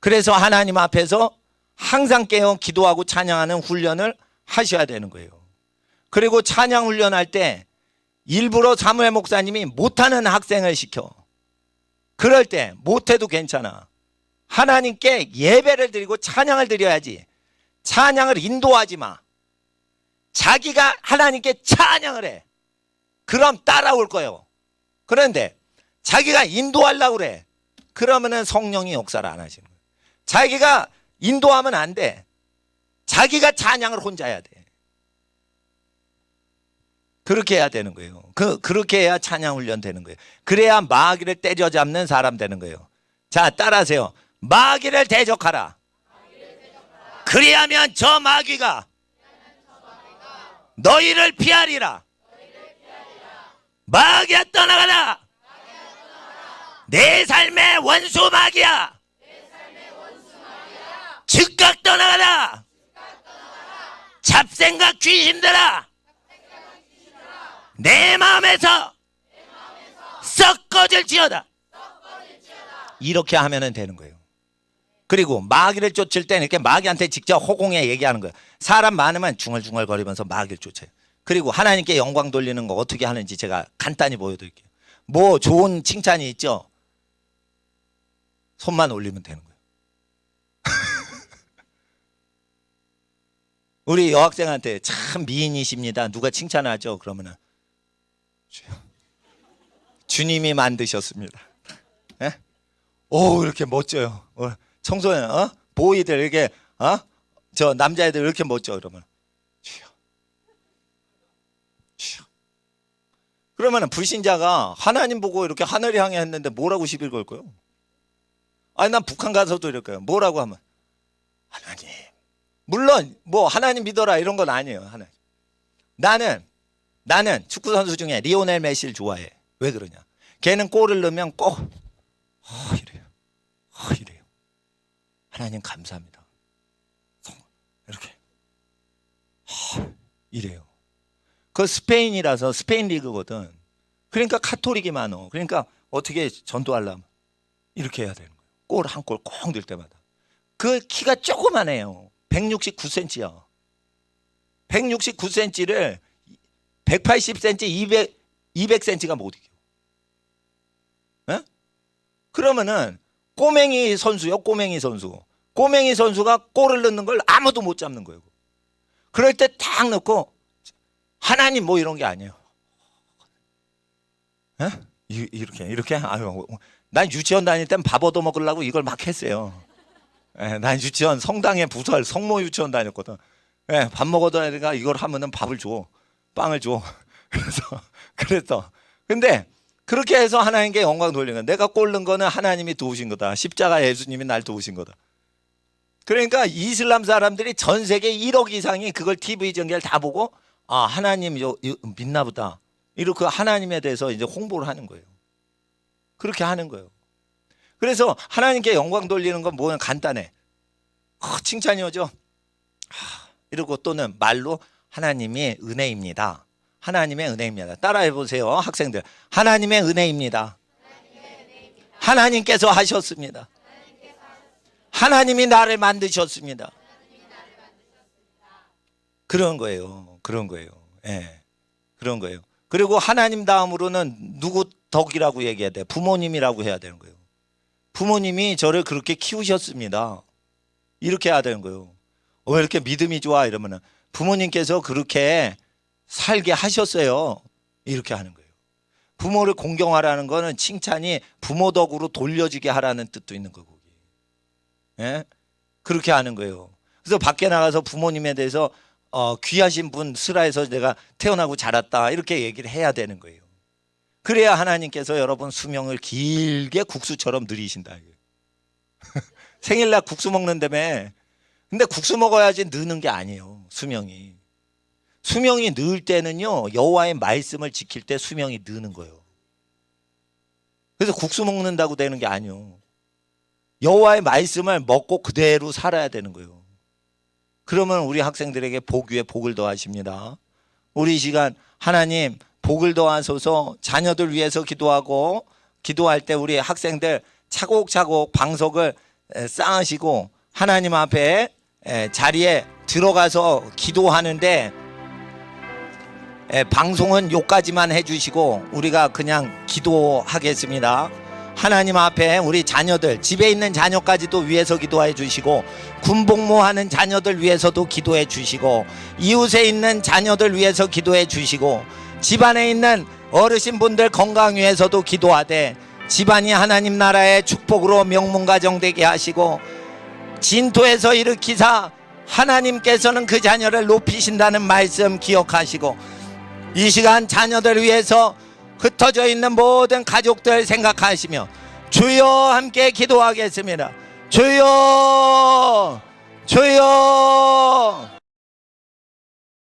그래서 하나님 앞에서 항상 깨어 기도하고 찬양하는 훈련을 하셔야 되는 거예요. 그리고 찬양 훈련할 때 일부러 사무엘 목사님이 못하는 학생을 시켜. 그럴 때 못해도 괜찮아. 하나님께 예배를 드리고 찬양을 드려야지. 찬양을 인도하지 마. 자기가 하나님께 찬양을 해. 그럼 따라올 거예요. 그런데 자기가 인도하려고 그래. 그러면은 성령이 역사를 안 하시는 거예요. 자기가 인도하면 안 돼. 자기가 찬양을 혼자 해야 돼. 그렇게 해야 되는 거예요. 그렇게 해야 찬양 훈련 되는 거예요. 그래야 마귀를 때려잡는 사람 되는 거예요. 자, 따라하세요. 마귀를 대적하라. 그리하면 저 마귀가 너희를 피하리라. 마귀야 떠나가라. 내 삶의 원수 마귀야. 즉각 떠나가라. 잡생각 귀신들아, 내 마음에서 썩 꺼질지어다. 이렇게 하면 되는 거예요. 그리고 마귀를 쫓을 때는 이렇게 마귀한테 직접 호공에 얘기하는 거예요. 사람 많으면 중얼중얼거리면서 마귀를 쫓아요. 그리고 하나님께 영광 돌리는 거 어떻게 하는지 제가 간단히 보여드릴게요. 뭐 좋은 칭찬이 있죠? 손만 올리면 되는 거예요. 우리 여학생한테 참 미인이십니다. 누가 칭찬하죠? 그러면은 주님이 만드셨습니다. 예? 오, 이렇게 멋져요. 청소년, 보이들 이렇게, 저 남자애들 이렇게 멋져. 그러면 주여, 주여. 그러면은 불신자가 하나님 보고 이렇게 하늘을 향해 했는데 뭐라고 시비를 걸 거예요? 아니, 난 북한 가서도 이럴 거예요. 뭐라고 하면 하나님. 물론 뭐 하나님 믿어라 이런 건 아니에요. 하나님. 나는 축구 선수 중에 리오넬 메시를 좋아해. 왜 그러냐? 걔는 골을 넣으면 꼭 이래요. 이래요. 하나님 감사합니다. 이렇게 이래요. 그 스페인이라서 스페인 리그거든. 그러니까 카톨릭이 많어. 그러니까 어떻게 전도하려면 이렇게 해야 되는 거예요. 골 한 골 꼭 넣을 때마다. 그 키가 조그만해요. 169cm야. 169cm를 180cm, 200cm가 못 이겨. 에? 그러면은 꼬맹이 선수요, 꼬맹이 선수. 꼬맹이 선수가 골을 넣는 걸 아무도 못 잡는 거예요. 그럴 때 딱 넣고 하나님 뭐 이런 게 아니에요. 에? 이렇게 아유, 난 유치원 다닐 땐 밥 얻어 먹으려고 이걸 막 했어요. 난 유치원 성당에 부설 성모 유치원 다녔거든. 밥 먹어도 애가 이걸 하면은 밥을 줘, 빵을 줘. 그래서 근데 그렇게 해서 하나님께 영광 돌리는 거야. 내가 골 넣은 거는 하나님이 도우신 거다. 십자가 예수님이 날 도우신 거다. 그러니까 이슬람 사람들이 전 세계 1억 이상이 그걸 TV 전개를 다 보고 하나님 믿나 보다. 이렇게 하나님에 대해서 이제 홍보를 하는 거예요. 그렇게 하는 거예요. 그래서 하나님께 영광 돌리는 건 뭐냐? 간단해. 칭찬이 오죠. 이러고 또는 말로 하나님의 은혜입니다. 하나님의 은혜입니다. 따라해 보세요, 학생들. 하나님의 은혜입니다. 하나님께서 하셨습니다. 하나님이 나를 만드셨습니다. 그런 거예요. 그런 거예요. 예. 그런 거예요. 그리고 하나님 다음으로는 누구 덕이라고 얘기해야 돼? 부모님이라고 해야 되는 거예요. 부모님이 저를 그렇게 키우셨습니다. 이렇게 해야 되는 거예요. 왜 이렇게 믿음이 좋아? 이러면은 부모님께서 그렇게 살게 하셨어요. 이렇게 하는 거예요. 부모를 공경하라는 거는 칭찬이 부모 덕으로 돌려지게 하라는 뜻도 있는 거고. 예? 그렇게 하는 거예요. 그래서 밖에 나가서 부모님에 대해서 귀하신 분 슬하에서 내가 태어나고 자랐다 이렇게 얘기를 해야 되는 거예요. 그래야 하나님께서 여러분 수명을 길게 국수처럼 누리신다. 생일날 국수 먹는다며. 근데 국수 먹어야지 느는 게 아니에요. 수명이 늘 때는요 여호와의 말씀을 지킬 때 수명이 느는 거예요. 그래서 국수 먹는다고 되는 게 아니에요. 여호와의 말씀을 먹고 그대로 살아야 되는 거예요. 그러면 우리 학생들에게 복 위에 복을 더하십니다. 우리 이 시간 하나님 복을 더하소서. 자녀들 위해서 기도하고, 기도할 때 우리 학생들 차곡차곡 방석을 쌓으시고 하나님 앞에 자리에 들어가서 기도하는데 방송은 요까지만 해주시고 우리가 그냥 기도하겠습니다. 하나님 앞에 우리 자녀들, 집에 있는 자녀까지도 위해서 기도해 주시고, 군복무하는 자녀들 위해서도 기도해 주시고, 이웃에 있는 자녀들 위해서 기도해 주시고, 집안에 있는 어르신분들 건강 위해서도 기도하되, 집안이 하나님 나라의 축복으로 명문가정 되게 하시고, 진토에서 일으키사 하나님께서는 그 자녀를 높이신다는 말씀 기억하시고, 이 시간 자녀들 위해서 흩어져 있는 모든 가족들 생각하시며 주여 함께 기도하겠습니다. 주여, 주여.